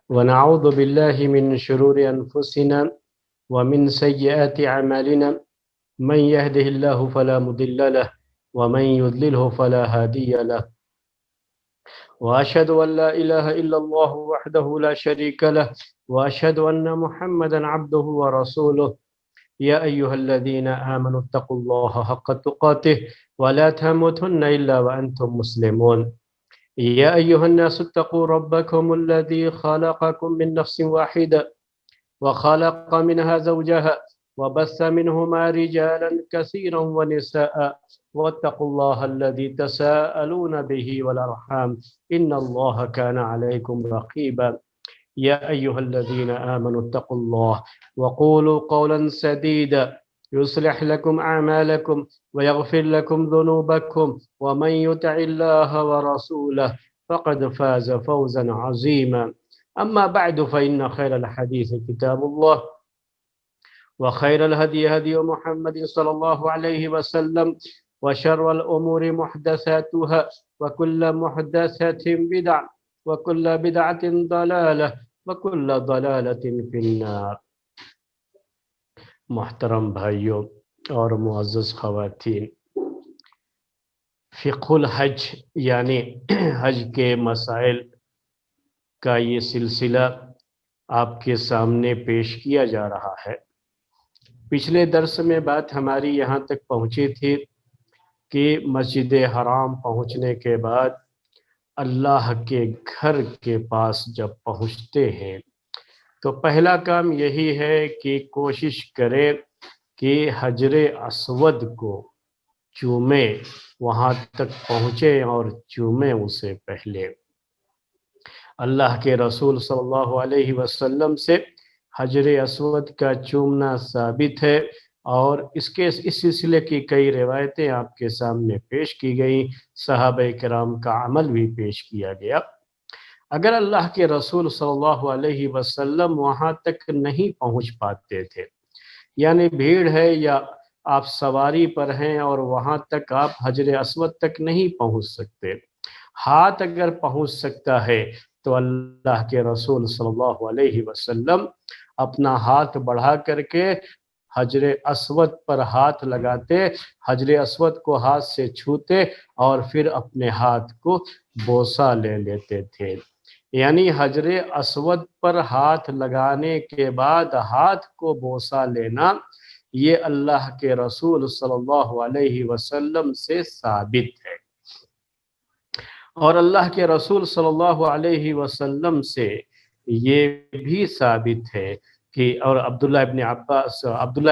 ونعوذ بالله من شرور أنفسنا ومن سيئات أعمالنا من يهده الله فلا مضل له ومن يضلله فلا هادي له وأشهد أن لا إله إلا الله وحده لا شريك له وأشهد أن محمدا عبده ورسوله يا أيها الذين آمنوا اتقوا الله حق تقاته ولا تموتن إلا وأنتم مسلمون يا أيها الناس اتقوا ربكم الذي خلقكم من نفس واحدة وخلق منها زوجها وبث منهما رجالا كثيرا ونساء واتقوا الله الذي تساءلون به والأرحام إن الله كان عليكم رقيبا يا أيها الذين آمنوا اتقوا الله وقولوا قولا سديدا يصلح لكم أعمالكم ويغفر لكم ذنوبكم ومن يطع الله ورسوله فقد فاز فوزا عظيما أما بعد فإن خير الحديث كتاب الله وخير الهدي هدي محمد صلى الله عليه وسلم وشر الأمور محدثاتها وكل محدثة بدعة وكل بدعة ضلالة وكل ضلالة في النار۔ محترم بھائیوں اور معزز خواتین، فقہ الحج یعنی حج کے مسائل کا یہ سلسلہ آپ کے سامنے پیش کیا جا رہا ہے۔ پچھلے درس میں بات ہماری یہاں تک پہنچی تھی کہ مسجد حرام پہنچنے کے بعد اللہ کے گھر کے پاس جب پہنچتے ہیں تو پہلا کام یہی ہے کہ کوشش کرے کہ حجر اسود کو چومے، وہاں تک پہنچے اور چومے اسے پہلے۔ اللہ کے رسول صلی اللہ علیہ وسلم سے حجر اسود کا چومنا ثابت ہے اور اس سلسلے کی کئی روایتیں آپ کے سامنے پیش کی گئیں، صحابہ کرام کا عمل بھی پیش کیا گیا۔ اگر اللہ کے رسول صلی اللہ علیہ وسلم وہاں تک نہیں پہنچ پاتے تھے، یعنی بھیڑ ہے یا آپ سواری پر ہیں اور وہاں تک آپ حجر اسود تک نہیں پہنچ سکتے، ہاتھ اگر پہنچ سکتا ہے تو اللہ کے رسول صلی اللہ علیہ وسلم اپنا ہاتھ بڑھا کر کے حجر اسود پر ہاتھ لگاتے، حجر اسود کو ہاتھ سے چھوتے اور پھر اپنے ہاتھ کو بوسہ لے لیتے تھے۔ یعنی حجر اسود پر ہاتھ لگانے کے بعد ہاتھ کو بوسہ لینا، یہ اللہ کے رسول صلی اللہ علیہ وسلم سے ثابت ہے۔ اور اللہ کے رسول صلی اللہ علیہ وسلم سے یہ بھی ثابت ہے کہ اور عبداللہ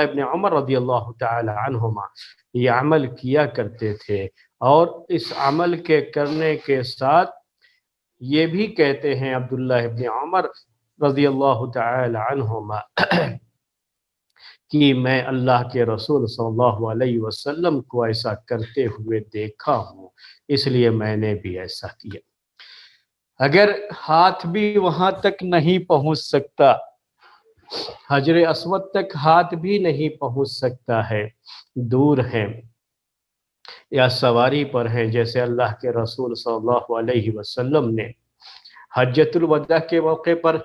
ابن عمر رضی اللہ تعالی عنہما یہ عمل کیا کرتے تھے، اور اس عمل کے کرنے کے ساتھ یہ بھی کہتے ہیں عبداللہ ابن عمر رضی اللہ تعالی عنہما کہ میں اللہ کے رسول صلی اللہ علیہ وسلم کو ایسا کرتے ہوئے دیکھا ہوں، اس لیے میں نے بھی ایسا کیا۔ اگر ہاتھ بھی وہاں تک نہیں پہنچ سکتا، حجر اسود تک ہاتھ بھی نہیں پہنچ سکتا ہے، دور ہے یا سواری پر ہیں، جیسے اللہ کے رسول صلی اللہ علیہ وسلم نے حجۃ الوداع کے موقع پر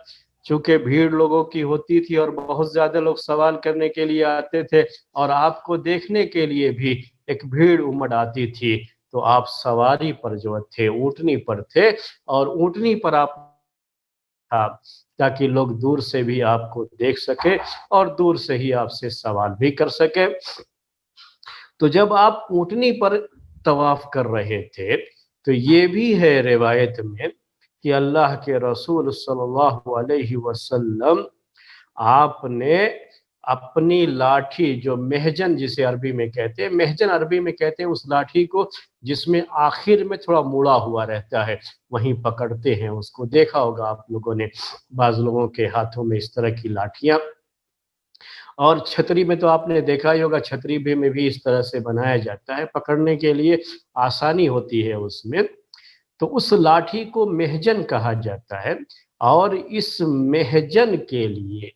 چونکہ بھیڑ لوگوں کی ہوتی تھی اور بہت زیادہ لوگ سوال کرنے کے لیے آتے تھے اور آپ کو دیکھنے کے لیے بھی ایک بھیڑ امڑ آتی تھی، تو آپ سواری پر جو تھے اونٹنی پر تھے اور اونٹنی پر آپ تاکہ لوگ دور سے بھی آپ کو دیکھ سکے اور دور سے ہی آپ سے سوال بھی کر سکے۔ تو جب آپ اونٹنی پر طواف کر رہے تھے تو یہ بھی ہے روایت میں کہ اللہ کے رسول صلی اللہ علیہ وسلم آپ نے اپنی لاٹھی، جو مہجن جسے عربی میں کہتے ہیں، مہجن عربی میں کہتے ہیں اس لاٹھی کو جس میں آخر میں تھوڑا مڑا ہوا رہتا ہے، وہیں پکڑتے ہیں اس کو۔ دیکھا ہوگا آپ لوگوں نے بعض لوگوں کے ہاتھوں میں اس طرح کی لاٹھیاں، اور چھتری میں تو آپ نے دیکھا ہی ہوگا، چھتری میں بھی اس طرح سے بنایا جاتا ہے، پکڑنے کے لیے آسانی ہوتی ہے اس میں۔ تو اس لاٹھی کو مہجن کہا جاتا ہے، اور اس مہجن کے لیے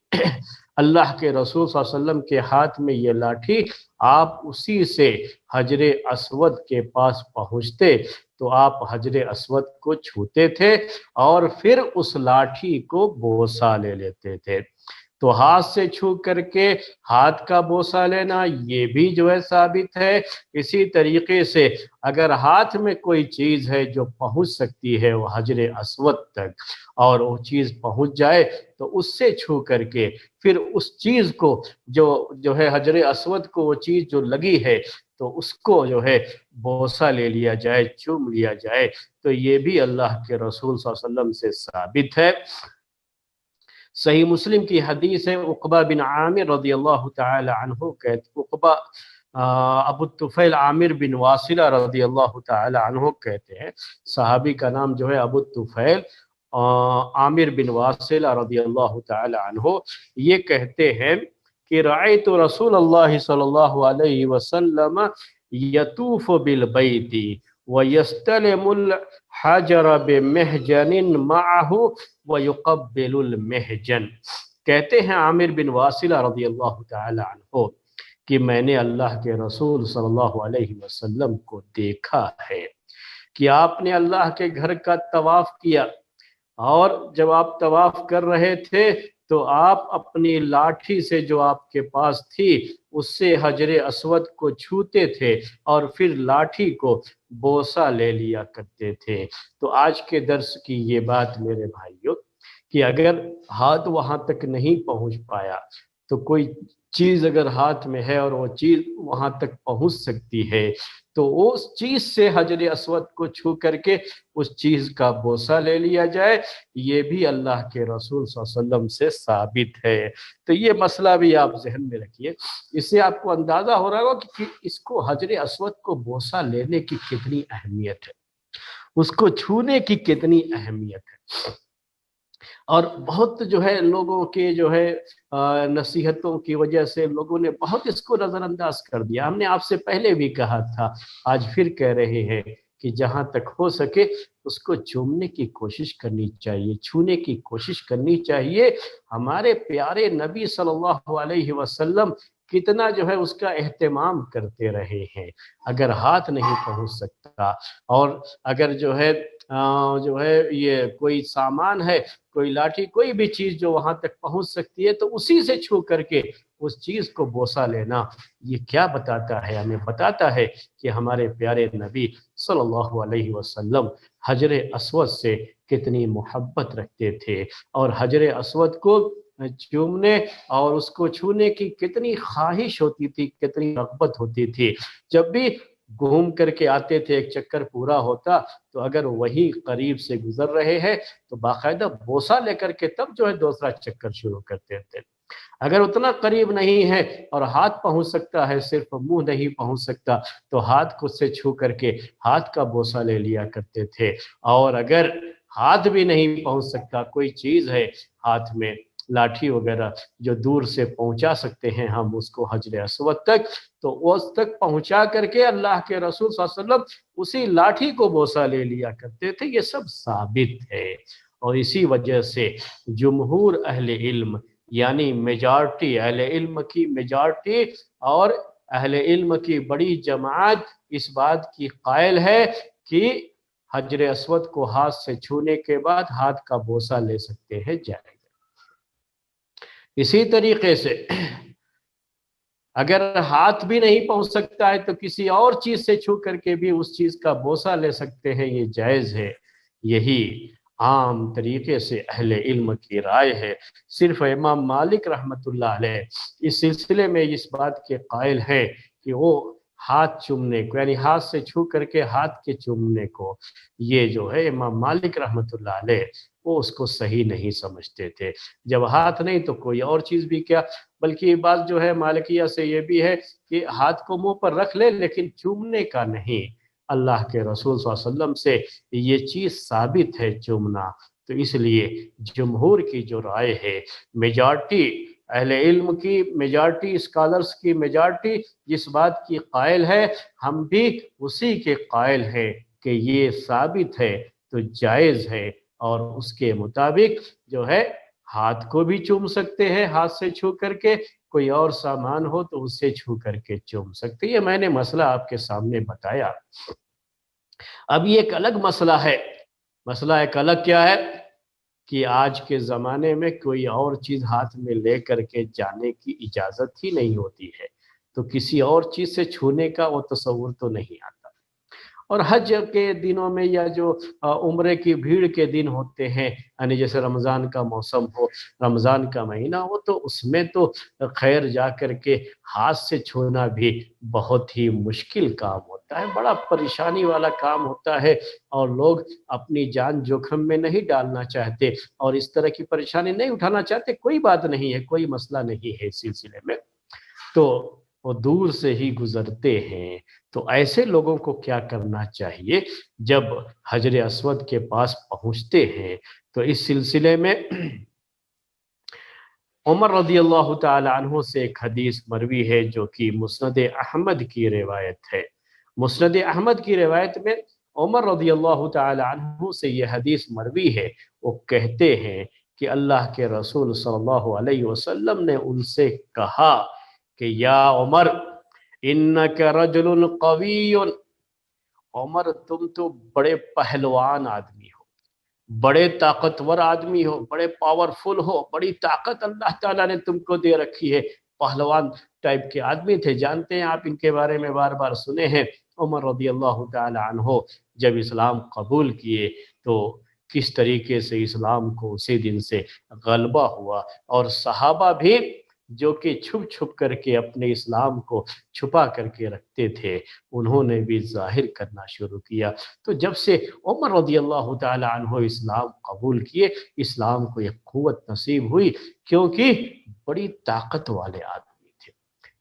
اللہ کے رسول صلی اللہ علیہ وسلم کے ہاتھ میں یہ لاٹھی، آپ اسی سے حجر اسود کے پاس پہنچتے تو آپ حجر اسود کو چھوتے تھے اور پھر اس لاٹھی کو بوسہ لے لیتے تھے۔ تو ہاتھ سے چھو کر کے ہاتھ کا بوسہ لینا یہ بھی جو ہے ثابت ہے۔ اسی طریقے سے اگر ہاتھ میں کوئی چیز ہے جو پہنچ سکتی ہے وہ حجر اسود تک، اور وہ چیز پہنچ جائے تو اس سے چھو کر کے پھر اس چیز کو جو ہے حجر اسود کو وہ چیز جو لگی ہے تو اس کو جو ہے بوسہ لے لیا جائے، چوم لیا جائے، تو یہ بھی اللہ کے رسول صلی اللہ علیہ وسلم سے ثابت ہے۔ صحیح مسلم کی حدیث ہے، عقبہ بن عامر رضی اللہ تعالی عنہ کہتے، عقبہ ابو الطفیل عامر بن واصلہ رضی اللہ تعالی عنہ کہتے ہیں، صحابی کا نام جو ہے ابو الطفیل عامر بن واصلہ رضی اللہ تعالی عنہ، یہ کہتے ہیں کہ رأیت رسول اللہ صلی اللہ علیہ وسلم یطوف بالبیت ویستلم الحجر بمحجن معه وَيُقَبِّلُ الْمِحْجَنَ۔ کہتے ہیں عامر بن واصلہ رضی اللہ تعالی عنہ کہ میں نے اللہ کے رسول صلی اللہ علیہ وسلم کو دیکھا ہے کہ آپ نے اللہ کے گھر کا طواف کیا، اور جب آپ طواف کر رہے تھے تو آپ اپنی لاٹھی سے جو آپ کے پاس تھی اس سے حجر اسود کو چھوتے تھے اور پھر لاٹھی کو بوسہ لے لیا کرتے تھے۔ تو آج کے درس کی یہ بات میرے بھائیوں کہ اگر ہاتھ وہاں تک نہیں پہنچ پایا تو کوئی چیز اگر ہاتھ میں ہے اور وہ چیز وہاں تک پہنچ سکتی ہے تو اس چیز سے حجر اسود کو چھو کر کے اس چیز کا بوسہ لے لیا جائے، یہ بھی اللہ کے رسول صلی اللہ علیہ وسلم سے ثابت ہے۔ تو یہ مسئلہ بھی آپ ذہن میں رکھیے، اس سے آپ کو اندازہ ہو رہا ہوگا کہ اس کو حجر اسود کو بوسہ لینے کی کتنی اہمیت ہے، اس کو چھونے کی کتنی اہمیت ہے۔ اور بہت جو ہے لوگوں کے جو ہے نصیحتوں کی وجہ سے لوگوں نے بہت اس کو نظر انداز کر دیا۔ ہم نے آپ سے پہلے بھی کہا تھا، آج پھر کہہ رہے ہیں کہ جہاں تک ہو سکے اس کو چومنے کی کوشش کرنی چاہیے، چھونے کی کوشش کرنی چاہیے۔ ہمارے پیارے نبی صلی اللہ علیہ وسلم کتنا جو ہے اس کا اہتمام کرتے رہے ہیں۔ اگر ہاتھ نہیں پہنچ سکتا اور اگر جو ہے یہ کوئی سامان ہے، کوئی لاٹھی، کوئی بھی چیز جو وہاں تک پہنچ سکتی ہے تو اسی سے چھو کر کے اس چیز کو بوسہ لینا، یہ کیا بتاتا ہے؟ ہمیں بتاتا ہے کہ ہمارے پیارے نبی صلی اللہ علیہ وسلم حجر اسود سے کتنی محبت رکھتے تھے اور حجر اسود کو چومنے اور اس کو چھونے کی کتنی خواہش ہوتی تھی، کتنی رغبت ہوتی تھی۔ جب بھی گھوم کر کے آتے تھے، ایک چکر پورا ہوتا تو اگر وہی قریب سے گزر رہے ہیں تو باقاعدہ بوسہ لے کر کے تب جو ہے دوسرا چکر شروع کرتے تھے۔ اگر اتنا قریب نہیں ہے اور ہاتھ پہنچ سکتا ہے، صرف منہ نہیں پہنچ سکتا تو ہاتھ کو سے چھو کر کے ہاتھ کا بوسہ لے لیا کرتے تھے۔ اور اگر ہاتھ بھی نہیں پہنچ سکتا، کوئی چیز ہے ہاتھ میں، لاٹھی وغیرہ جو دور سے پہنچا سکتے ہیں ہم اس کو حجر اسود تک، تو اس تک پہنچا کر کے اللہ کے رسول صلی اللہ علیہ وسلم اسی لاٹھی کو بوسہ لے لیا کرتے تھے۔ یہ سب ثابت ہے، اور اسی وجہ سے جمہور اہل علم یعنی میجارٹی اہل علم کی میجارٹی اور اہل علم کی بڑی جماعت اس بات کی قائل ہے کہ حجر اسود کو ہاتھ سے چھونے کے بعد ہاتھ کا بوسہ لے سکتے ہیں، جائے۔ اسی طریقے سے اگر ہاتھ بھی نہیں پہنچ سکتا ہے تو کسی اور چیز سے چھو کر کے بھی اس چیز کا بوسہ لے سکتے ہیں، یہ جائز ہے۔ یہی عام طریقے سے اہل علم کی رائے ہے۔ صرف امام مالک رحمۃ اللہ علیہ اس سلسلے میں اس بات کے قائل ہے کہ وہ ہاتھ چومنے کو یعنی ہاتھ سے چھو کر کے ہاتھ کے چومنے کو، یہ جو ہے امام مالک رحمۃ اللہ علیہ وہ اس کو صحیح نہیں سمجھتے تھے۔ جب ہاتھ نہیں تو کوئی اور چیز بھی کیا، بلکہ یہ بات جو ہے مالکیہ سے یہ بھی ہے کہ ہاتھ کو منہ پر رکھ لے لیکن چومنے کا نہیں۔ اللہ کے رسول صلی اللہ علیہ وسلم سے یہ چیز ثابت ہے چومنا، تو اس لیے جمہور کی جو رائے ہے، میجارٹی اہل علم کی میجارٹی، اسکالرز کی میجارٹی جس بات کی قائل ہے، ہم بھی اسی کے قائل ہیں کہ یہ ثابت ہے تو جائز ہے، اور اس کے مطابق جو ہے ہاتھ کو بھی چوم سکتے ہیں ہاتھ سے چھو کر کے، کوئی اور سامان ہو تو اس سے چھو کر کے چوم سکتے. یہ میں نے مسئلہ آپ کے سامنے بتایا. اب یہ ایک الگ مسئلہ ہے. مسئلہ ایک الگ کیا ہے کہ آج کے زمانے میں کوئی اور چیز ہاتھ میں لے کر کے جانے کی اجازت ہی نہیں ہوتی ہے، تو کسی اور چیز سے چھونے کا وہ تصور تو نہیں آتا. اور حج کے دنوں میں یا جو عمرے کی بھیڑ کے دن ہوتے ہیں، یعنی جیسے رمضان کا موسم ہو، رمضان کا مہینہ ہو، تو اس میں تو خیر جا کر کے ہاتھ سے چھونا بھی بہت ہی مشکل کام ہوتا ہے، بڑا پریشانی والا کام ہوتا ہے، اور لوگ اپنی جان جوخم میں نہیں ڈالنا چاہتے اور اس طرح کی پریشانی نہیں اٹھانا چاہتے. کوئی بات نہیں ہے، کوئی مسئلہ نہیں ہے اس سلسلے میں، تو وہ دور سے ہی گزرتے ہیں. تو ایسے لوگوں کو کیا کرنا چاہیے جب حجر اسود کے پاس پہنچتے ہیں؟ تو اس سلسلے میں عمر رضی اللہ تعالی عنہ سے ایک حدیث مروی ہے جو کہ مسند احمد کی روایت ہے. مسند احمد کی روایت میں عمر رضی اللہ تعالی عنہ سے یہ حدیث مروی ہے. وہ کہتے ہیں کہ اللہ کے رسول صلی اللہ علیہ وسلم نے ان سے کہا کہ یا عمر انک رجل قوی، عمر تم تو بڑے پہلوان آدمی ہو، بڑے طاقتور آدمی ہو، بڑے پاورفل ہو، بڑی طاقت اللہ تعالیٰ نے تم کو دے رکھی ہے. پہلوان ٹائپ کے آدمی تھے، جانتے ہیں آپ ان کے بارے میں بار بار سنے ہیں. عمر رضی اللہ تعالی عنہ جب اسلام قبول کیے تو کس طریقے سے اسلام کو اسی دن سے غلبہ ہوا، اور صحابہ بھی جو کہ چھپ چھپ کر کے اپنے اسلام کو چھپا کر کے رکھتے تھے، انہوں نے بھی ظاہر کرنا شروع کیا. تو جب سے عمر رضی اللہ تعالی عنہ اسلام قبول کیے، اسلام کو ایک قوت نصیب ہوئی، کیونکہ بڑی طاقت والے آدمی تھے.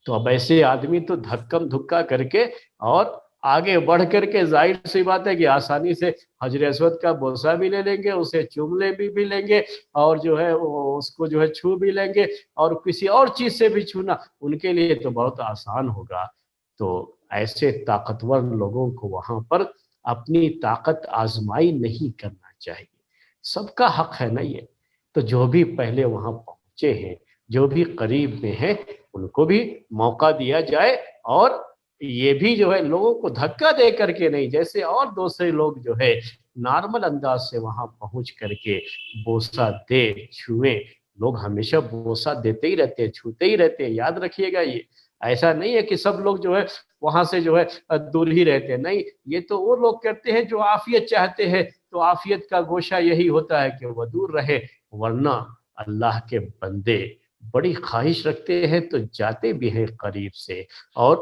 تو اب ایسے آدمی تو دھکم دھکا کر کے اور آگے بڑھ کر کے ظاہر سی بات ہے کہ آسانی سے حجر اسود کا بوسہ بھی لے لیں گے، اسے چوم بھی لیں گے، اور جو ہے اس کو جو ہے چھو بھی لیں گے، اور کسی اور چیز سے بھی چھونا ان کے لیے تو بہت آسان ہوگا. تو ایسے طاقتور لوگوں کو وہاں پر اپنی طاقت آزمائی نہیں کرنا چاہیے. سب کا حق ہے نا یہ. تو جو بھی پہلے وہاں پہنچے ہیں، جو بھی قریب میں ہیں، ان کو بھی موقع دیا جائے، اور یہ بھی جو ہے لوگوں کو دھکا دے کر کے نہیں، جیسے اور دوسرے لوگ جو ہے نارمل انداز سے وہاں پہنچ کر کے بوسہ دے چھوئیں. لوگ ہمیشہ بوسہ دیتے ہی رہتے ہیں، چھوتے ہی رہتے ہیں، یاد رکھیے گا. یہ ایسا نہیں ہے کہ سب لوگ جو ہے وہاں سے جو ہے دور ہی رہتے ہیں، نہیں، یہ تو وہ لوگ کرتے ہیں جو عافیت چاہتے ہیں. تو عافیت کا گوشہ یہی ہوتا ہے کہ وہ دور رہے، ورنہ اللہ کے بندے بڑی خواہش رکھتے ہیں تو جاتے بھی ہیں قریب سے اور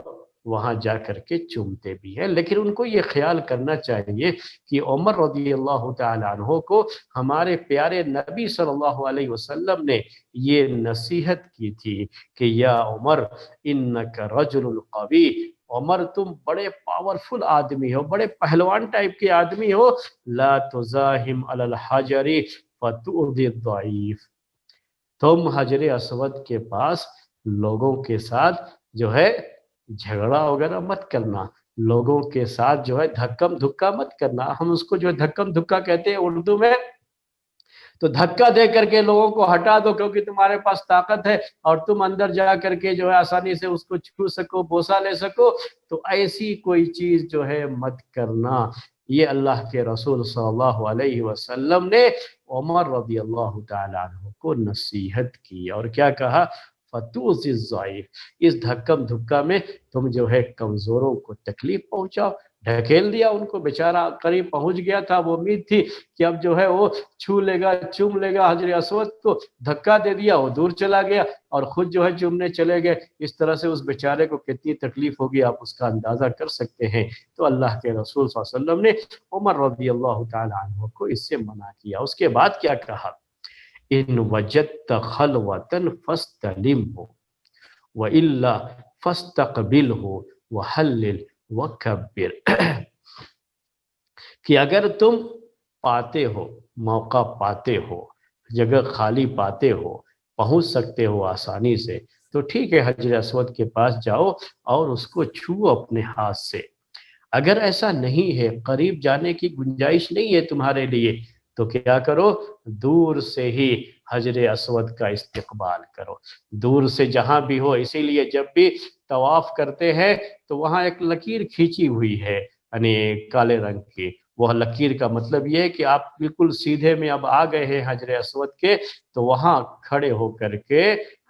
وہاں جا کر کے چومتے بھی ہیں. لیکن ان کو یہ خیال کرنا چاہیے کہ عمر رضی اللہ تعالی عنہ کو ہمارے پیارے نبی صلی اللہ علیہ وسلم نے یہ نصیحت کی تھی کہ یا عمر انک رجل قوی، عمر تم بڑے پاورفل آدمی ہو، بڑے پہلوان ٹائپ کے آدمی ہو. لا تزاحم علی الحجر فتؤذی الضعیف، تم حجر اسود کے پاس لوگوں کے ساتھ جو ہے جھگڑا وغیرہ مت کرنا، لوگوں کے ساتھ جو ہے دھکم دھکا مت کرنا. ہم اس کو جو ہے دھکم دھکا کہتے ہیں اردو میں. تو دھکا دے کر کے لوگوں کو ہٹا دو کیونکہ تمہارے پاس طاقت ہے اور تم اندر جا کر کے جو ہے آسانی سے اس کو چھو سکو، بوسہ لے سکو. تو ایسی کوئی چیز جو ہے مت کرنا. یہ اللہ کے رسول صلی اللہ علیہ وسلم نے عمر رضی اللہ تعالی عنہ کو نصیحت کی، اور کیا کہا؟ فتوذی الضعیف، اس دھکم دھکا میں تم جو ہے کمزوروں کو تکلیف پہنچاؤ. ڈھکیل دیا ان کو، بیچارہ قریب پہنچ گیا تھا، وہ امید تھی کہ اب جو ہے وہ چھو لے گا، چوم لے گا حجر اسود کو، دھکا دے دیا، وہ دور چلا گیا اور خود جو ہے چومنے چلے گئے. اس طرح سے اس بیچارے کو کتنی تکلیف ہوگی آپ اس کا اندازہ کر سکتے ہیں. تو اللہ کے رسول صلی اللہ علیہ وسلم نے عمر رضی اللہ تعالی عنہ کو اس سے منع کیا. اس کے بعد کیا کہا؟ ان وجدت خلوتا فاستلمه والا فاستقبله وحلل وکبر، کہ اگر تم پاتے ہو، موقع پاتے ہو، جگہ خالی پاتے ہو، پہنچ سکتے ہو آسانی سے، تو ٹھیک ہے حجر اسود کے پاس جاؤ اور اس کو چھو اپنے ہاتھ سے. اگر ایسا نہیں ہے، قریب جانے کی گنجائش نہیں ہے تمہارے لیے، تو کیا کرو، دور سے ہی حجر اسود کا استقبال کرو، دور سے جہاں بھی ہو۔ اسی لیے جب بھی طواف کرتے ہیں تو وہاں ایک لکیر کھینچی ہوئی ہے، یعنی کالے رنگ کی، وہ لکیر کا مطلب یہ ہے کہ آپ بالکل سیدھے میں اب آ گئے ہیں حجر اسود کے، تو وہاں کھڑے ہو کر کے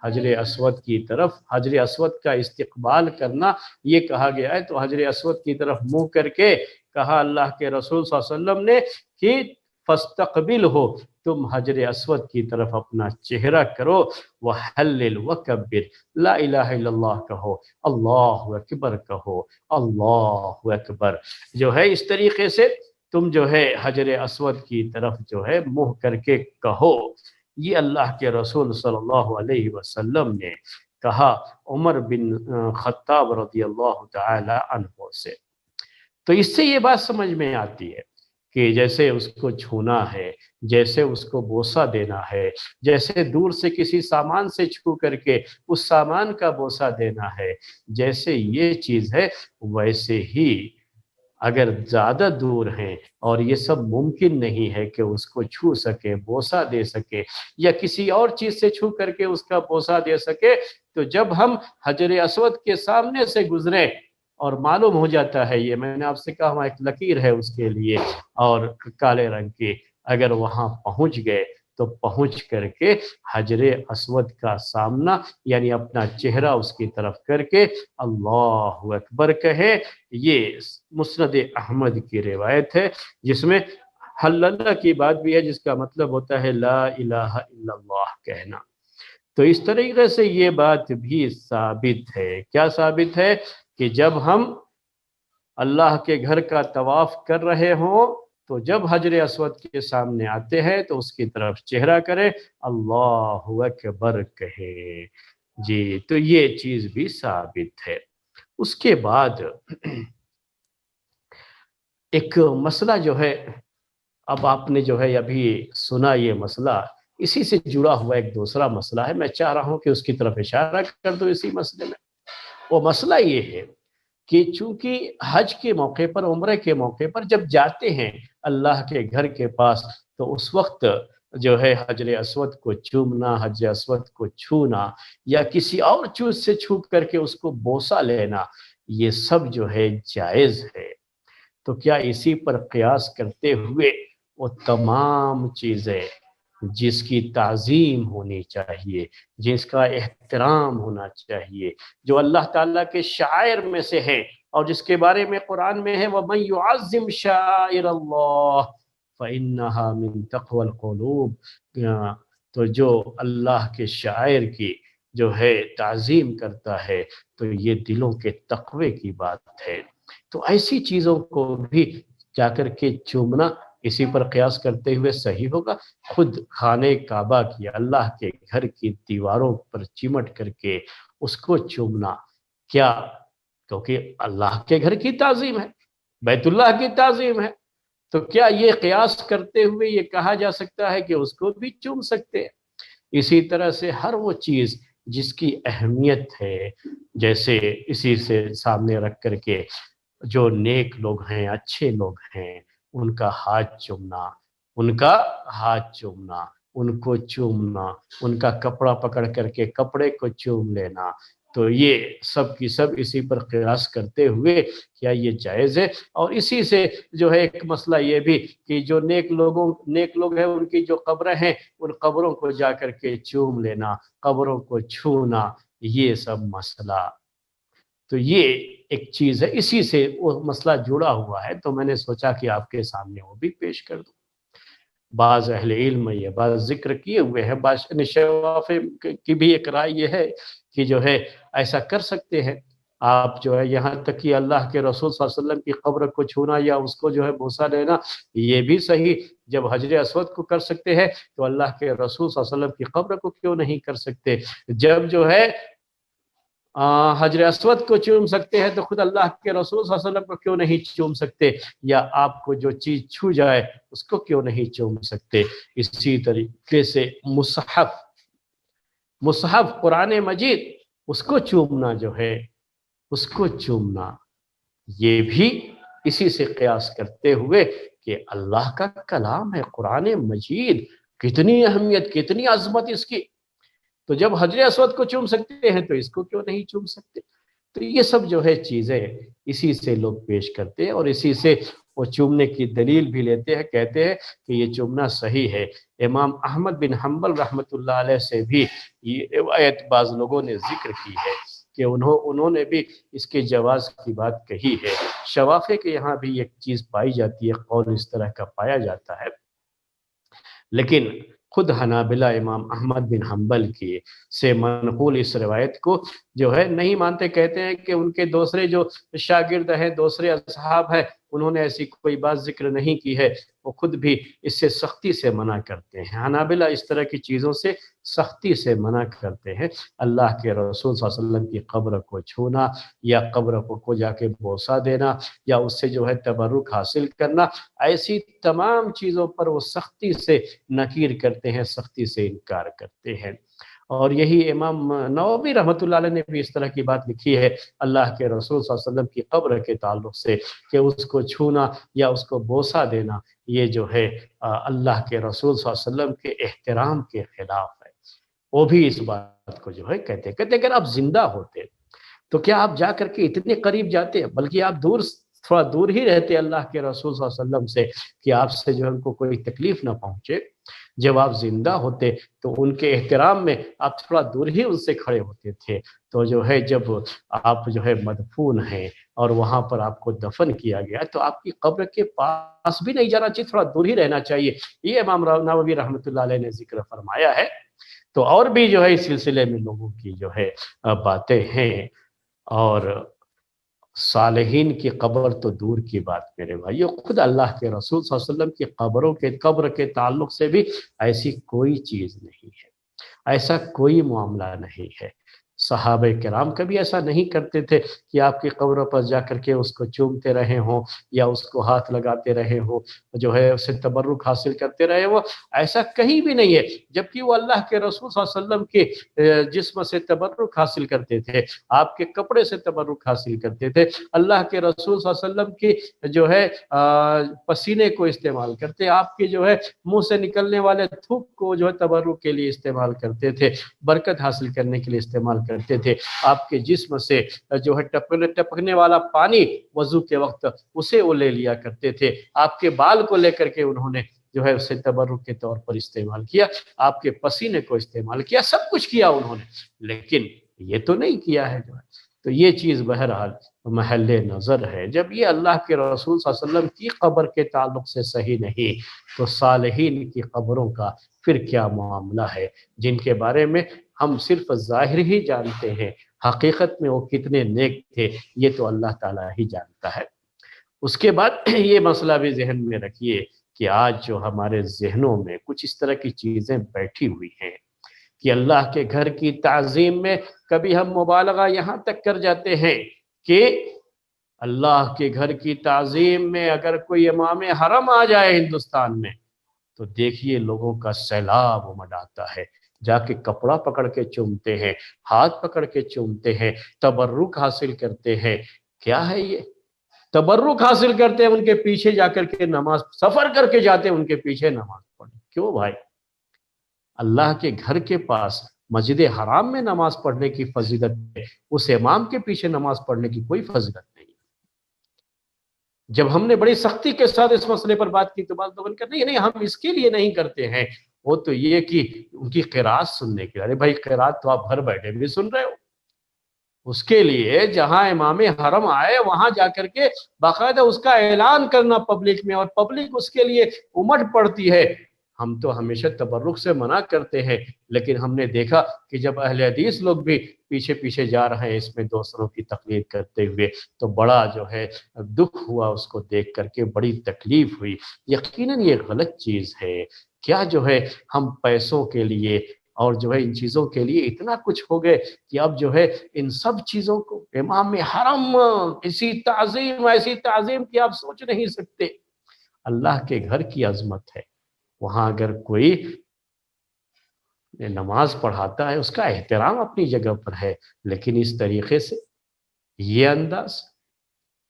حجر اسود کی طرف، حجر اسود کا استقبال کرنا یہ کہا گیا ہے۔ تو حجر اسود کی طرف منہ کر کے کہا اللہ کے رسول صلی اللہ علیہ وسلم نے کہ فاستقبل ہو، تم حجر اسود کی طرف اپنا چہرہ کرو، وحلل وکبر، لا الہ الا اللہ کہو، اللہ اکبر کہو، اللہ اکبر، جو ہے اس طریقے سے تم جو ہے حجر اسود کی طرف جو ہے منہ کر کے کہو۔ یہ اللہ کے رسول صلی اللہ علیہ وسلم نے کہا عمر بن خطاب رضی اللہ تعالی عنہ سے۔ تو اس سے یہ بات سمجھ میں آتی ہے کہ جیسے اس کو چھونا ہے، جیسے اس کو بوسہ دینا ہے، جیسے دور سے کسی سامان سے چھو کر کے اس سامان کا بوسہ دینا ہے، جیسے یہ چیز ہے، ویسے ہی اگر زیادہ دور ہیں اور یہ سب ممکن نہیں ہے کہ اس کو چھو سکے، بوسہ دے سکے، یا کسی اور چیز سے چھو کر کے اس کا بوسہ دے سکے، تو جب ہم حجر اسود کے سامنے سے گزریں اور معلوم ہو جاتا ہے، یہ میں نے آپ سے کہا وہاں ایک لکیر ہے اس کے لیے اور کالے رنگ کی، اگر وہاں پہنچ گئے تو پہنچ کر کے حجر اسود کا سامنا، یعنی اپنا چہرہ اس کی طرف کر کے اللہ اکبر کہے۔ یہ مسند احمد کی روایت ہے، جس میں حللہ کی بات بھی ہے، جس کا مطلب ہوتا ہے لا الہ الا اللہ کہنا۔ تو اس طریقے سے یہ بات بھی ثابت ہے۔ کیا ثابت ہے؟ کہ جب ہم اللہ کے گھر کا طواف کر رہے ہوں تو جب حجر اسود کے سامنے آتے ہیں تو اس کی طرف چہرہ کرے، اللہ اکبر کہے۔ جی، تو یہ چیز بھی ثابت ہے۔ اس کے بعد ایک مسئلہ جو ہے، اب آپ نے جو ہے ابھی سنا، یہ مسئلہ اسی سے جڑا ہوا ایک دوسرا مسئلہ ہے، میں چاہ رہا ہوں کہ اس کی طرف اشارہ کر دوں اسی مسئلے میں۔ وہ مسئلہ یہ ہے کہ چونکہ حج کے موقع پر، عمرے کے موقع پر جب جاتے ہیں اللہ کے گھر کے پاس، تو اس وقت جو ہے حجر اسود کو چومنا، حجر اسود کو چھونا، یا کسی اور چیز سے چھو کر کے اس کو بوسہ لینا، یہ سب جو ہے جائز ہے۔ تو کیا اسی پر قیاس کرتے ہوئے وہ تمام چیزیں جس کی تعظیم ہونی چاہیے، جس کا احترام ہونا چاہیے، جو اللہ تعالیٰ کے شعائر میں سے ہے اور جس کے بارے میں قرآن میں ہے وَمَن يُعَظِّمْ شَعَائِرَ اللَّهِ فَإِنَّهَا مِن تَقْوَى الْقُلُوبِ، تو جو اللہ کے شعائر کی جو ہے تعظیم کرتا ہے تو یہ دلوں کے تقوی کی بات ہے۔ تو ایسی چیزوں کو بھی جا کر کے چومنا اسی پر قیاس کرتے ہوئے صحیح ہوگا۔ خود خانہ کعبہ کی، اللہ کے گھر کی دیواروں پر چمٹ کر کے اس کو چومنا، کیا؟ کیونکہ اللہ کے گھر کی تعظیم ہے، بیت اللہ کی تعظیم ہے، تو کیا یہ قیاس کرتے ہوئے یہ کہا جا سکتا ہے کہ اس کو بھی چوم سکتے ہیں؟ اسی طرح سے ہر وہ چیز جس کی اہمیت ہے، جیسے اسی سے سامنے رکھ کر کے جو نیک لوگ ہیں، اچھے لوگ ہیں، ان کا ہاتھ چومنا، ان کا ہاتھ چومنا، ان کو چومنا، ان کا کپڑا پکڑ کر کے کپڑے کو چوم لینا، تو یہ سب کی سب اسی پر قیاس کرتے ہوئے کیا یہ جائز ہے؟ اور اسی سے جو ہے ایک مسئلہ یہ بھی کہ جو نیک لوگ ہیں، ان کی جو قبریں ہیں، ان قبروں کو جا کر کے چوم لینا، قبروں کو چھونا، یہ سب مسئلہ، تو یہ ایک چیز ہے، اسی سے وہ مسئلہ جڑا ہوا ہے، تو میں نے سوچا کہ آپ کے سامنے وہ بھی پیش کر دوں۔ بعض اہل علم یہ بات ذکر کیے ہوئے ہیں، بعض شواف کی بھی ایک رائے یہ ہے کہ جو ہے ایسا کر سکتے ہیں آپ، جو ہے یہاں تک کہ اللہ کے رسول صلی اللہ علیہ وسلم کی قبر کو چھونا یا اس کو جو ہے بوسہ لینا، یہ بھی صحیح۔ جب حجر اسود کو کر سکتے ہیں تو اللہ کے رسول صلی اللہ علیہ وسلم کی قبر کو کیوں نہیں کر سکتے؟ جب جو ہے حجر اسود کو چوم سکتے ہیں تو خود اللہ کے رسول صلی اللہ علیہ وسلم کو کیوں نہیں چوم سکتے؟ یا آپ کو جو چیز چھو جائے اس کو کیوں نہیں چوم سکتے؟ اسی طریقے سے مصحف قرآن مجید، اس کو چومنا جو ہے، اس کو چومنا، یہ بھی اسی سے قیاس کرتے ہوئے کہ اللہ کا کلام ہے قرآن مجید، کتنی اہمیت، کتنی عظمت اس کی، تو جب حجر اسود کو چوم سکتے ہیں تو اس کو کیوں نہیں چوم سکتے؟ تو یہ سب جو ہے چیزیں اسی سے لوگ پیش کرتے ہیں اور اسی سے وہ چومنے کی دلیل بھی لیتے ہیں، کہتے ہیں کہ یہ چومنا صحیح ہے۔ امام احمد بن حنبل رحمۃ اللہ علیہ سے بھی یہ روایت بعض لوگوں نے ذکر کی ہے کہ انہوں نے بھی اس کے جواز کی بات کہی ہے۔ شوافع کے یہاں بھی ایک چیز پائی جاتی ہے، قول اس طرح کا پایا جاتا ہے، لیکن خود حنابلہ امام احمد بن حنبل کی سے منقول اس روایت کو جو ہے نہیں مانتے، کہتے ہیں کہ ان کے دوسرے جو شاگرد ہیں، دوسرے اصحاب ہیں، انہوں نے ایسی کوئی بات ذکر نہیں کی ہے، وہ خود بھی اس سے سختی سے منع کرتے ہیں۔ حنابلہ اس طرح کی چیزوں سے سختی سے منع کرتے ہیں۔ اللہ کے رسول صلی اللہ علیہ وسلم کی قبر کو چھونا یا قبر کو جا کے بوسہ دینا یا اس سے جو ہے تبرک حاصل کرنا، ایسی تمام چیزوں پر وہ سختی سے نکیر کرتے ہیں، سختی سے انکار کرتے ہیں۔ اور یہی امام نووی رحمۃ اللہ علیہ نے بھی اس طرح کی بات لکھی ہے اللہ کے رسول صلی اللہ علیہ وسلم کی قبر کے تعلق سے کہ اس کو چھونا یا اس کو بوسہ دینا یہ جو ہے اللہ کے رسول صلی اللہ علیہ وسلم کے احترام کے خلاف ہے۔ وہ بھی اس بات کو جو ہے کہتے اگر آپ زندہ ہوتے تو کیا آپ جا کر کے اتنے قریب جاتے، بلکہ آپ تھوڑا دور ہی رہتے اللہ کے رسول صلی اللہ علیہ وسلم سے کہ آپ سے جو ہے ان کو کوئی تکلیف نہ پہنچے۔ جب آپ زندہ ہوتے تو ان کے احترام میں آپ تھوڑا دور ہی ان سے کھڑے ہوتے تھے، تو جو ہے جب آپ جو ہے مدفون ہیں اور وہاں پر آپ کو دفن کیا گیا تو آپ کی قبر کے پاس بھی نہیں جانا چاہیے، تھوڑا دور ہی رہنا چاہیے، یہ امام نووی رحمۃ اللہ علیہ نے ذکر فرمایا ہے۔ تو اور بھی جو ہے اس سلسلے میں لوگوں کی جو ہے باتیں ہیں، اور صالحین کی قبر تو دور کی بات میرے بھائیو، خود اللہ کے رسول صلی اللہ علیہ وسلم کی قبر کے تعلق سے بھی ایسی کوئی چیز نہیں ہے، ایسا کوئی معاملہ نہیں ہے۔ صحابہ کرام کبھی ایسا نہیں کرتے تھے کہ آپ کی قبر پر جا کر کے اس کو چومتے رہے ہوں یا اس کو ہاتھ لگاتے رہے ہوں، جو ہے اسے تبرک حاصل کرتے رہے، وہ ایسا کہیں بھی نہیں ہے، جبکہ وہ اللہ کے رسول صلی اللہ علیہ وسلم کے جسم سے تبرک حاصل کرتے تھے، آپ کے کپڑے سے تبرک حاصل کرتے تھے، اللہ کے رسول صلی اللہ علیہ وسلم کی جو ہے پسینے کو استعمال کرتے، آپ کے جو ہے منہ سے نکلنے والے تھوک کو جو ہے تبرک کے لیے استعمال کرتے تھے، برکت حاصل کرنے کے لیے استعمال کرتے تھے، آپ کے جسم سے جو ہے ٹپکنے والا پانی وضو کے وقت اسے وہ لے لیا کرتے تھے، آپ کے بال کو لے کر کے انہوں نے جو ہے اسے تبرک کے طور پر استعمال کیا، آپ کے پسینے کو استعمال کیا، سب کچھ کیا انہوں نے، لیکن یہ تو نہیں کیا ہے جو ہے۔ تو یہ چیز بہرحال محل نظر ہے۔ جب یہ اللہ کے رسول صلی اللہ علیہ وسلم کی قبر کے تعلق سے صحیح نہیں تو صالحین کی قبروں کا پھر کیا معاملہ ہے، جن کے بارے میں ہم صرف ظاہر ہی جانتے ہیں، حقیقت میں وہ کتنے نیک تھے یہ تو اللہ تعالیٰ ہی جانتا ہے۔ اس کے بعد یہ مسئلہ بھی ذہن میں رکھیے کہ آج جو ہمارے ذہنوں میں کچھ اس طرح کی چیزیں بیٹھی ہوئی ہیں کہ اللہ کے گھر کی تعظیم میں کبھی ہم مبالغہ یہاں تک کر جاتے ہیں کہ اللہ کے گھر کی تعظیم میں اگر کوئی امام حرم آ جائے ہندوستان میں تو دیکھیے لوگوں کا سیلاب امڑ آتا ہے، جا کے کپڑا پکڑ کے چومتے ہیں، ہاتھ پکڑ کے چومتے ہیں، تبرک حاصل کرتے ہیں۔ کیا ہے یہ؟ تبرک حاصل کرتے ہیں، ان کے پیچھے جا کر کے نماز، سفر کر کے جاتے ہیں ان کے پیچھے نماز پڑھنے۔ کیوں بھائی؟ اللہ کے گھر کے پاس مسجد حرام میں نماز پڑھنے کی فضیلت ہے، اس امام کے پیچھے نماز پڑھنے کی کوئی فضیلت نہیں۔ جب ہم نے بڑی سختی کے ساتھ اس مسئلے پر بات کی تو بات بن کر نہیں ہم اس کے لیے نہیں کرتے ہیں، وہ تو یہ کہ ان کی قرات سننے کے لیے۔ ارے بھائی قرات تو آپ گھر بیٹھے بھی سن رہے ہو، اس کے لیے جہاں امام حرم آئے وہاں جا کر کے باقاعدہ اس کا اعلان کرنا پبلک میں، اور پبلک اس کے لیے امٹ پڑتی ہے۔ ہم تو ہمیشہ تبرک سے منع کرتے ہیں، لیکن ہم نے دیکھا کہ جب اہل حدیث لوگ بھی پیچھے پیچھے جا رہے ہیں اس میں دوسروں کی تقلید کرتے ہوئے تو بڑا جو ہے دکھ ہوا، اس کو دیکھ کر کے بڑی تکلیف ہوئی۔ یقیناً یہ غلط چیز ہے۔ کیا جو ہے ہم پیسوں کے لیے اور جو ہے ان چیزوں کے لیے اتنا کچھ ہو گئے کہ اب جو ہے ان سب چیزوں کو، امام حرم ایسی تعظیم کی آپ سوچ نہیں سکتے۔ اللہ کے گھر کی عظمت ہے، وہاں اگر کوئی نماز پڑھاتا ہے اس کا احترام اپنی جگہ پر ہے، لیکن اس طریقے سے یہ انداز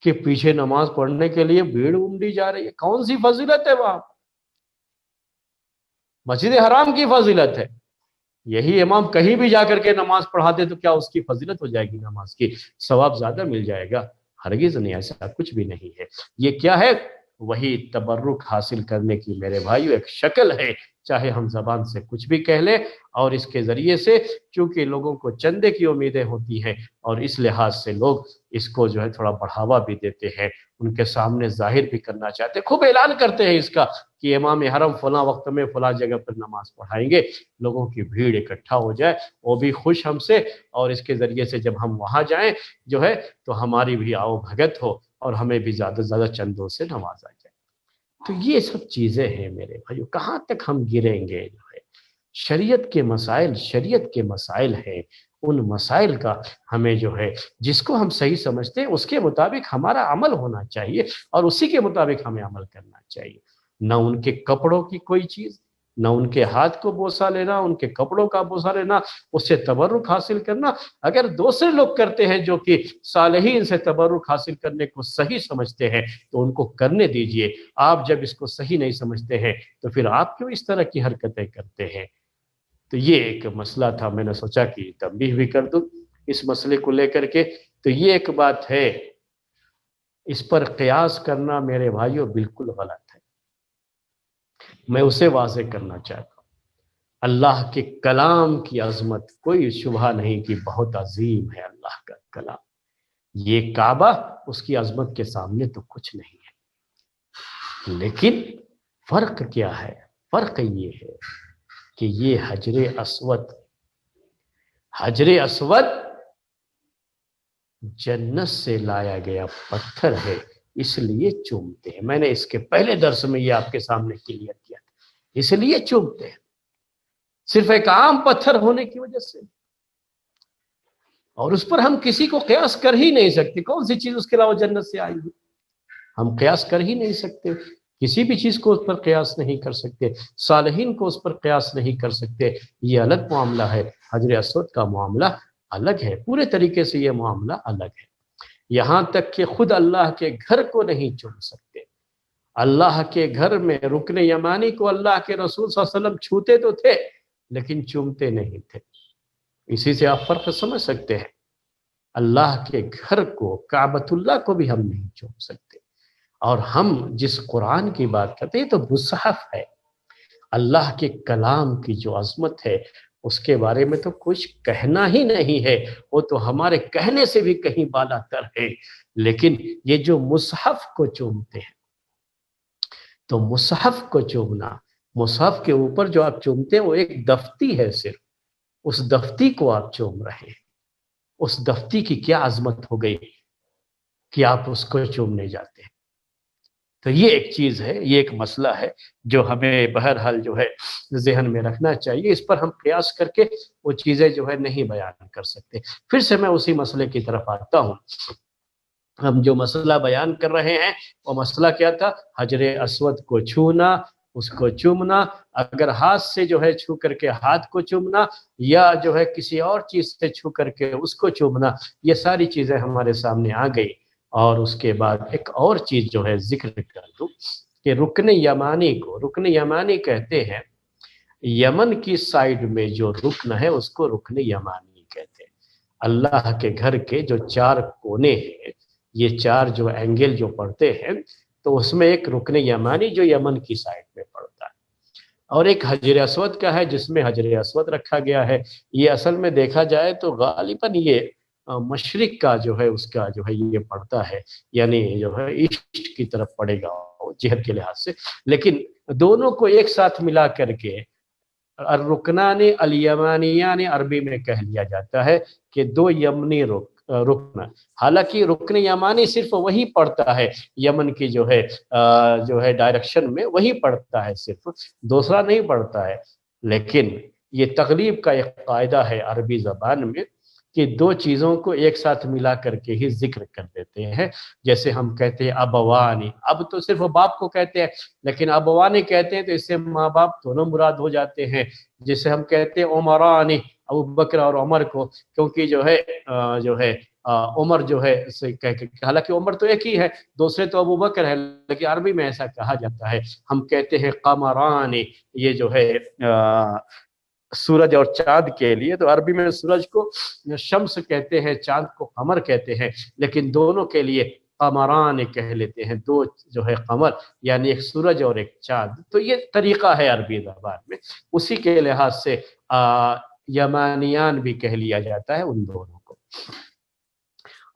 کہ پیچھے نماز پڑھنے کے لیے بھیڑ امڈی جا رہی ہے؟ کون سی فضیلت ہے وہاں؟ مسجد حرام کی فضیلت ہے۔ یہی امام کہیں بھی جا کر کے نماز پڑھاتے تو کیا اس کی فضیلت ہو جائے گی؟ نماز کی ثواب زیادہ مل جائے گا؟ ہرگز نہیں، ایسا کچھ بھی نہیں ہے۔ یہ کیا ہے؟ وہی تبرک حاصل کرنے کی میرے بھائیو ایک شکل ہے، چاہے ہم زبان سے کچھ بھی کہہ لیں، اور اس کے ذریعے سے چونکہ لوگوں کو چندے کی امیدیں ہوتی ہیں، اور اس لحاظ سے لوگ اس کو جو ہے تھوڑا بڑھاوا بھی دیتے ہیں، ان کے سامنے ظاہر بھی کرنا چاہتے ہیں، خوب اعلان کرتے ہیں اس کا کہ امام حرم فلاں وقت میں فلاں جگہ پر نماز پڑھائیں گے، لوگوں کی بھیڑ اکٹھا ہو جائے، وہ بھی خوش ہم سے، اور اس کے ذریعے سے جب ہم وہاں جائیں جو ہے تو ہماری بھی آؤ بھگت ہو، اور ہمیں بھی زیادہ سے زیادہ چندوں سے نوازا جائے۔ تو یہ سب چیزیں ہیں میرے بھائیو، کہاں تک ہم گریں گے؟ جو ہے شریعت کے مسائل ہیں، ان مسائل کا ہمیں جو ہے جس کو ہم صحیح سمجھتے ہیں اس کے مطابق ہمارا عمل ہونا چاہیے، اور اسی کے مطابق ہمیں عمل کرنا چاہیے۔ نہ ان کے کپڑوں کی کوئی چیز، نہ ان کے ہاتھ کو بوسہ لینا، ان کے کپڑوں کا بوسہ لینا، اس سے تبرک حاصل کرنا۔ اگر دوسرے لوگ کرتے ہیں جو کہ صالحین سے تبرک حاصل کرنے کو صحیح سمجھتے ہیں تو ان کو کرنے دیجئے۔ آپ جب اس کو صحیح نہیں سمجھتے ہیں تو پھر آپ کیوں اس طرح کی حرکتیں کرتے ہیں؟ تو یہ ایک مسئلہ تھا، میں نے سوچا کہ تنبیہ بھی کر دوں اس مسئلے کو لے کر کے۔ تو یہ ایک بات ہے، اس پر قیاس کرنا میرے بھائیوں بالکل غلط ہے، میں اسے واضح کرنا چاہتا ہوں۔ اللہ کے کلام کی عظمت کوئی شبہ نہیں کہ بہت عظیم ہے اللہ کا کلام۔ یہ کعبہ اس کی عظمت کے سامنے تو کچھ نہیں ہے، لیکن فرق کیا ہے؟ فرق یہ ہے کہ یہ حجر اسود جنت سے لایا گیا پتھر ہے، اس لیے چومتے ہیں۔ میں نے اس کے پہلے درس میں یہ آپ کے سامنے کلیئر کیا تھا، اس لیے چومتے ہیں، صرف ایک عام پتھر ہونے کی وجہ سے، اور اس پر ہم کسی کو قیاس کر ہی نہیں سکتے۔ کون سی چیز اس کے علاوہ جنت سے آئی ہوئی؟ ہم قیاس کر ہی نہیں سکتے، کسی بھی چیز کو اس پر قیاس نہیں کر سکتے، صالحین کو اس پر قیاس نہیں کر سکتے۔ یہ الگ معاملہ ہے، حجر اسود کا معاملہ الگ ہے، پورے طریقے سے یہ معاملہ الگ ہے۔ یہاں تک کہ خود اللہ کے گھر کو نہیں چوم سکتے۔ اللہ کے گھر میں رکن یمانی کو اللہ کے رسول صلی اللہ علیہ وسلم چھوتے تو تھے لیکن چومتے نہیں تھے۔ اسی سے آپ فرق سمجھ سکتے ہیں، اللہ کے گھر کو، کعبۃ اللہ کو بھی ہم نہیں چوم سکتے۔ اور ہم جس قرآن کی بات کرتے ہیں تو مصحف ہے، اللہ کے کلام کی جو عظمت ہے اس کے بارے میں تو کچھ کہنا ہی نہیں ہے، وہ تو ہمارے کہنے سے بھی کہیں بالا تر ہے۔ لیکن یہ جو مصحف کو چومتے ہیں، تو مصحف کو چومنا، مصحف کے اوپر جو آپ چومتے ہیں وہ ایک دفتی ہے، صرف اس دفتی کو آپ چوم رہے ہیں۔ اس دفتی کی کیا عظمت ہو گئی کہ آپ اس کو چومنے جاتے ہیں؟ تو یہ ایک چیز ہے، یہ ایک مسئلہ ہے جو ہمیں بہرحال جو ہے ذہن میں رکھنا چاہیے۔ اس پر ہم قیاس کر کے وہ چیزیں جو ہے نہیں بیان کر سکتے۔ پھر سے میں اسی مسئلے کی طرف آتا ہوں۔ ہم جو مسئلہ بیان کر رہے ہیں وہ مسئلہ کیا تھا؟ حجر اسود کو چھونا، اس کو چومنا، اگر ہاتھ سے جو ہے چھو کر کے ہاتھ کو چومنا، یا جو ہے کسی اور چیز سے چھو کر کے اس کو چومنا، یہ ساری چیزیں ہمارے سامنے آ گئی۔ اور اس کے بعد ایک اور چیز جو ہے ذکر کر دوں کہ رکن یمانی کو، رکن یمانی کہتے ہیں، یمن کی سائیڈ میں جو رکن ہے اس کو رکن یمانی کہتے ہیں۔ اللہ کے گھر کے جو 4 کونے ہیں، یہ 4 جو اینگل جو پڑتے ہیں، تو اس میں ایک رکن یمانی جو یمن کی سائیڈ میں پڑتا ہے، اور ایک حجر اسود کا ہے جس میں حجر اسود رکھا گیا ہے۔ یہ اصل میں دیکھا جائے تو غالباً یہ مشرق کا جو ہے اس کا جو ہے یہ پڑتا ہے، یعنی جو ہے ایسٹ کی طرف پڑے گا جہت کے لحاظ سے، لیکن دونوں کو ایک ساتھ ملا کر کے الرکنان الیمانیان عربی میں کہہ لیا جاتا ہے کہ 2 یمنی رکن۔ حالانکہ رکن یمانی صرف وہی پڑتا ہے یمن کی جو ہے ڈائریکشن میں، وہی پڑتا ہے، صرف دوسرا نہیں پڑتا ہے۔ لیکن یہ تغلیب کا ایک قاعدہ ہے عربی زبان میں کہ 2 چیزوں کو ایک ساتھ ملا کر کے ہی ذکر کر دیتے ہیں۔ جیسے ہم کہتے ہیں ابوانی، اب تو صرف باپ کو کہتے ہیں، لیکن ابوانی کہتے ہیں تو اس سے ماں باپ دونوں مراد ہو جاتے ہیں۔ جیسے ہم کہتے ہیں عمرانی، ابو بکر اور عمر کو، کیونکہ جو ہے عمر جو ہے سے حالانکہ عمر تو ایک ہی ہے، دوسرے تو ابو بکر ہے، لیکن عربی میں ایسا کہا جاتا ہے. ہم کہتے ہیں قمران، یہ جو ہے سورج اور چاند کے لیے، تو عربی میں سورج کو شمس کہتے ہیں، چاند کو قمر کہتے ہیں، لیکن دونوں کے لیے قمران کہہ لیتے ہیں، دو جو ہے قمر، یعنی ایک سورج اور ایک چاند. تو یہ طریقہ ہے عربی زبان میں. اسی کے لحاظ سے یمانیان بھی کہہ لیا جاتا ہے ان دونوں کو.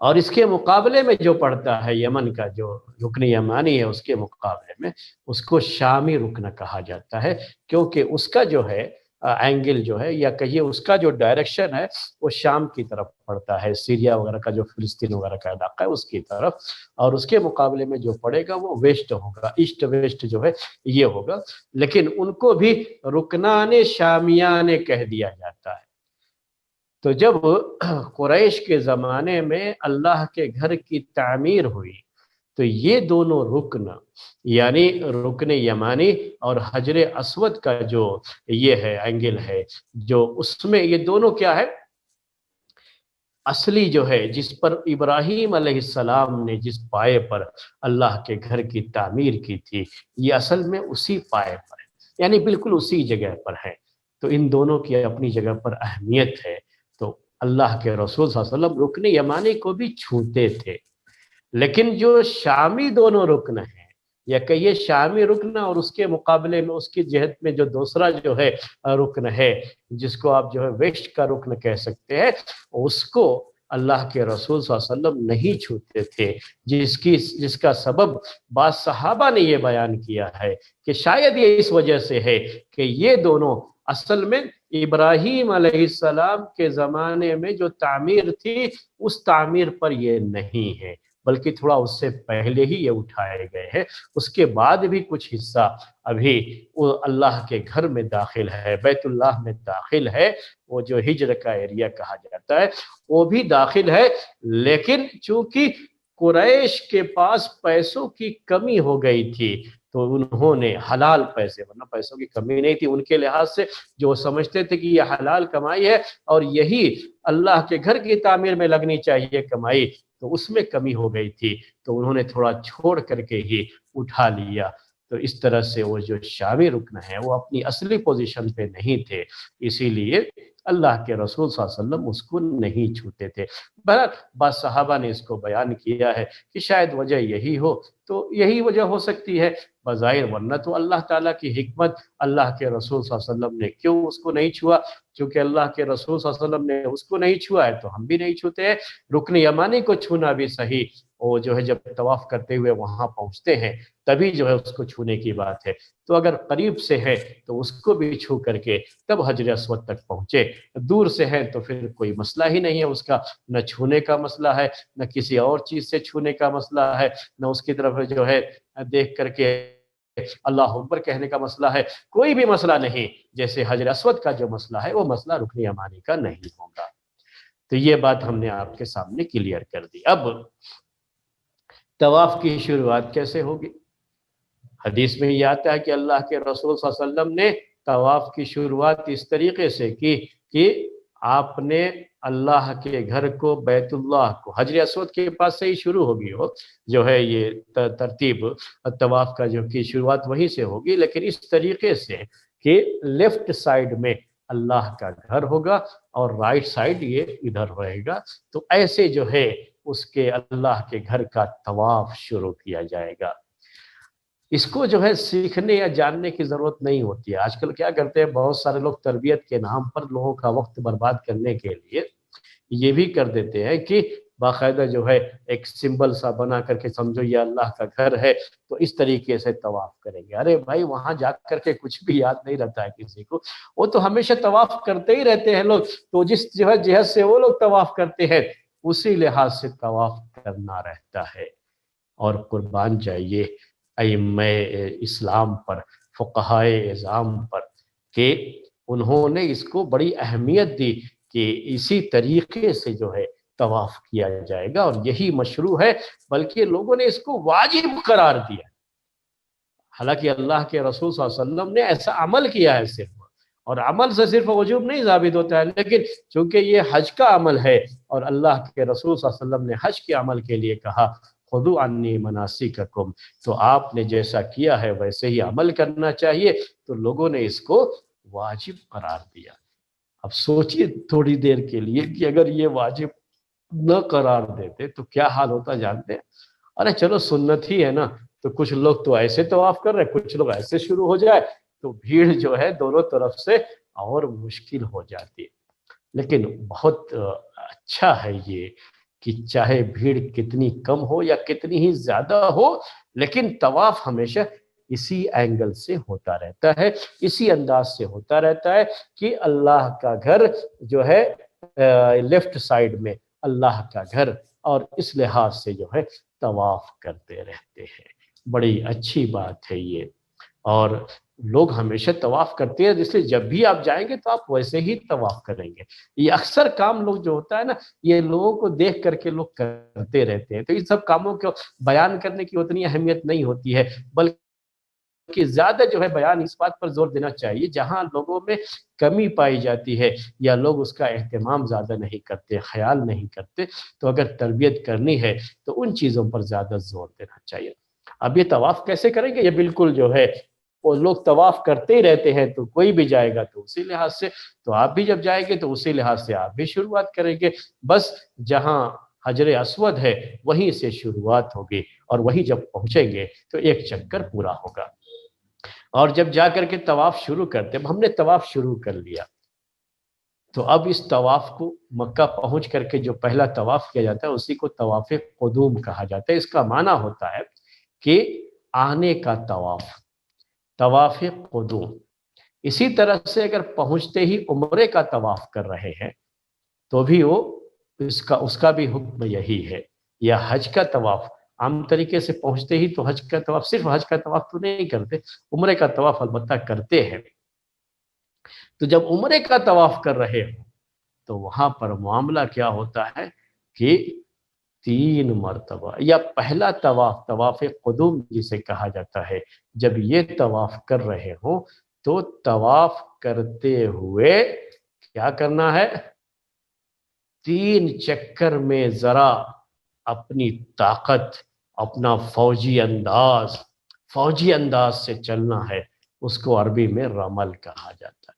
اور اس کے مقابلے میں جو پڑتا ہے یمن کا جو رکن یمانی ہے، اس کے مقابلے میں اس کو شامی رکن کہا جاتا ہے، کیونکہ اس کا جو ہے اینگل جو ہے، یا کہیے اس کا جو ڈائریکشن ہے، وہ شام کی طرف پڑتا ہے، سیریا وغیرہ کا جو فلسطین وغیرہ کا علاقہ ہے اس کی طرف. اور اس کے مقابلے میں جو پڑے گا وہ ویسٹ ہوگا، ایسٹ ویسٹ جو ہے یہ ہوگا. لیکن ان کو بھی رکنان شامیان کہہ دیا جاتا ہے. تو جب قریش کے زمانے میں اللہ کے گھر کی تعمیر ہوئی تو یہ دونوں رکن، یعنی رکن یمانی اور حجر اسود کا جو یہ ہے اینگل ہے، جو اس میں یہ دونوں کیا ہے، اصلی جو ہے جس پر ابراہیم علیہ السلام نے جس پائے پر اللہ کے گھر کی تعمیر کی تھی، یہ اصل میں اسی پائے پر ہے، یعنی بالکل اسی جگہ پر ہے. تو ان دونوں کی اپنی جگہ پر اہمیت ہے. تو اللہ کے رسول صلی اللہ علیہ وسلم رکن یمانی کو بھی چھوتے تھے، لیکن جو شامی دونوں رکن ہیں، یا کہیے شامی رکن اور اس کے مقابلے میں اس کی جہت میں جو دوسرا جو ہے رکن ہے، جس کو آپ جو ہے ویسٹ کا رکن کہہ سکتے ہیں، اس کو اللہ کے رسول صلی اللہ علیہ وسلم نہیں چھوتے تھے. جس کا سبب بعض صحابہ نے یہ بیان کیا ہے کہ شاید یہ اس وجہ سے ہے کہ یہ دونوں اصل میں ابراہیم علیہ السلام کے زمانے میں جو تعمیر تھی اس تعمیر پر یہ نہیں ہے، بلکہ تھوڑا اس سے پہلے ہی یہ اٹھائے گئے ہیں. اس کے بعد بھی کچھ حصہ ابھی وہ اللہ کے گھر میں داخل ہے، بیت اللہ میں داخل ہے، وہ جو ہجر کا ایریا کہا جاتا ہے وہ بھی داخل ہے. لیکن چونکہ قریش کے پاس پیسوں کی کمی ہو گئی تھی تو انہوں نے حلال پیسے، ورنہ پیسوں کی کمی نہیں تھی ان کے لحاظ سے، جو سمجھتے تھے کہ یہ حلال کمائی ہے اور یہی اللہ کے گھر کی تعمیر میں لگنی چاہیے کمائی، تو اس میں کمی ہو گئی تھی تو انہوں نے تھوڑا چھوڑ کر کے ہی اٹھا لیا. تو اس طرح سے وہ جو شامی رکن ہے وہ اپنی اصلی پوزیشن پہ نہیں تھے، اسی لیے اللہ کے رسول صلی اللہ علیہ وسلم اس کو نہیں چھوتے تھے. بہرحال بعض صحابہ نے اس کو بیان کیا ہے کہ شاید وجہ یہی ہو، تو یہی وجہ ہو سکتی ہے بظاہر، ورنہ تو اللہ تعالیٰ کی حکمت، اللہ کے رسول صلی اللہ علیہ وسلم نے کیوں اس کو نہیں چھوا؟ چونکہ اللہ کے رسول صلی اللہ علیہ وسلم نے اس کو نہیں چھوا ہے تو ہم بھی نہیں چھوتے ہیں. رکن یمانی کو چھونا بھی صحیح، وہ جو ہے جب طواف کرتے ہوئے وہاں پہنچتے ہیں تبھی جو ہے اس کو چھونے کی بات ہے. تو اگر قریب سے ہے تو اس کو بھی چھو کر کے تب حجر اسود تک پہنچے، دور سے ہے تو پھر کوئی مسئلہ ہی نہیں ہے اس کا، نہ چھونے کا مسئلہ ہے، نہ کسی اور چیز سے چھونے کا مسئلہ ہے، نہ اس کی طرف جو ہے دیکھ کر کے اللہ اکبر کہنے کا مسئلہ ہے، کوئی بھی مسئلہ نہیں. جیسے حجر اسود کا جو مسئلہ ہے وہ مسئلہ رکن یمانی کا نہیں ہوگا. تو یہ بات ہم نے آپ کے سامنے کلیئر کر دی. اب طواف کی شروعات کیسے ہوگی؟ حدیث میں یہ آتا ہے کہ اللہ کے رسول صلی اللہ علیہ وسلم نے طواف کی شروعات اس طریقے سے کی کہ آپ نے اللہ کے گھر کو، بیت اللہ کو، حجر اسود کے پاس سے ہی شروع ہوگی، ہو جو ہے یہ ترتیب طواف کا جو کی شروعات وہیں سے ہوگی، لیکن اس طریقے سے کہ لیفٹ سائیڈ میں اللہ کا گھر ہوگا اور رائٹ سائیڈ یہ ادھر رہے گا. تو ایسے جو ہے اس کے اللہ کے گھر کا طواف شروع کیا جائے گا. اس کو جو ہے سیکھنے یا جاننے کی ضرورت نہیں ہوتی ہے. آج کل کیا کرتے ہیں بہت سارے لوگ، تربیت کے نام پر لوگوں کا وقت برباد کرنے کے لیے یہ بھی کر دیتے ہیں کہ باقاعدہ جو ہے ایک سمبل سا بنا کر کے سمجھو یہ اللہ کا گھر ہے تو اس طریقے سے طواف کریں گے. ارے بھائی وہاں جا کر کے کچھ بھی یاد نہیں رہتا ہے کسی کو، وہ تو ہمیشہ طواف کرتے ہی رہتے ہیں لوگ. تو جس جہت سے وہ لوگ طواف کرتے ہیں اسی لحاظ سے طواف کرنا رہتا ہے. اور قربان جائیے ائمہ اسلام پر، فقہائے اعظام پر، کہ انہوں نے اس کو بڑی اہمیت دی کہ اسی طریقے سے جو ہے طواف کیا جائے گا اور یہی مشروع ہے، بلکہ لوگوں نے اس کو واجب قرار دیا. حالانکہ اللہ کے رسول صلی اللہ علیہ وسلم نے ایسا عمل کیا ہے صرف، اور عمل سے صرف وجوب نہیں ثابت ہوتا ہے، لیکن چونکہ یہ حج کا عمل ہے اور اللہ کے رسول صلی اللہ علیہ وسلم نے حج کے عمل کے لیے کہا خذوا عنی مناسککم، تو آپ نے جیسا کیا ہے ویسے ہی عمل کرنا چاہیے، تو لوگوں نے اس کو واجب قرار دیا۔ اب سوچئے تھوڑی دیر کے لیے کہ اگر یہ واجب نہ قرار دیتے تو کیا حال ہوتا جانتے ہیں؟ ارے چلو سنت ہی ہے نا، تو کچھ لوگ تو ایسے طواف کر رہے، کچھ لوگ ایسے شروع ہو جائے، تو بھیڑ جو ہے دونوں طرف سے اور مشکل ہو جاتی ہے۔ لیکن بہت اچھا ہے یہ کہ چاہے بھیڑ کتنی کم ہو یا کتنی ہی زیادہ ہو، لیکن طواف ہمیشہ اسی اینگل سے ہوتا رہتا ہے، اسی انداز سے ہوتا رہتا ہے کہ اللہ کا گھر جو ہے لیفٹ سائیڈ میں اللہ کا گھر، اور اس لحاظ سے جو ہے طواف کرتے رہتے ہیں۔ بڑی اچھی بات ہے یہ، اور لوگ ہمیشہ طواف کرتے ہیں، اس لیے جب بھی آپ جائیں گے تو آپ ویسے ہی طواف کریں گے۔ یہ اکثر کام لوگ جو ہوتا ہے نا، یہ لوگوں کو دیکھ کر کے لوگ کرتے رہتے ہیں، تو ان سب کاموں کو بیان کرنے کی اتنی اہمیت نہیں ہوتی ہے، بلکہ زیادہ جو ہے بیان اس بات پر زور دینا چاہیے جہاں لوگوں میں کمی پائی جاتی ہے یا لوگ اس کا اہتمام زیادہ نہیں کرتے، خیال نہیں کرتے، تو اگر تربیت کرنی ہے تو ان چیزوں پر زیادہ زور دینا چاہیے۔ اب یہ طواف کیسے کریں گے؟ یہ بالکل جو ہے وہ لوگ طواف کرتے ہی رہتے ہیں، تو کوئی بھی جائے گا تو اسی لحاظ سے، تو آپ بھی جب جائیں گے تو اسی لحاظ سے آپ بھی شروعات کریں گے، بس جہاں حجر اسود ہے وہیں سے شروعات ہوگی، اور وہیں جب پہنچیں گے تو ایک چکر پورا ہوگا۔ اور جب جا کر کے طواف شروع کرتے، اب ہم نے طواف شروع کر لیا، تو اب اس طواف کو مکہ پہنچ کر کے جو پہلا طواف کیا جاتا ہے اسی کو طواف قدوم کہا جاتا ہے۔ اس کا معنی ہوتا ہے کہ آنے کا طواف، طواف قدوم۔ اسی طرح سے اگر پہنچتے ہی عمرے کا طواف کر رہے ہیں تو بھی وہ اس کا بھی حکم یہی ہے، یا حج کا طواف عام طریقے سے پہنچتے ہی تو حج کا طواف، صرف حج کا طواف تو نہیں کرتے، عمرے کا طواف البتہ کرتے ہیں۔ تو جب عمرے کا طواف کر رہے ہو تو وہاں پر معاملہ کیا ہوتا ہے کہ 3 مرتبہ، یا پہلا طواف طواف قدوم جسے کہا جاتا ہے، جب یہ طواف کر رہے ہوں تو طواف کرتے ہوئے کیا کرنا ہے؟ 3 چکر میں ذرا اپنی طاقت، اپنا فوجی انداز سے چلنا ہے، اس کو عربی میں رمل کہا جاتا ہے۔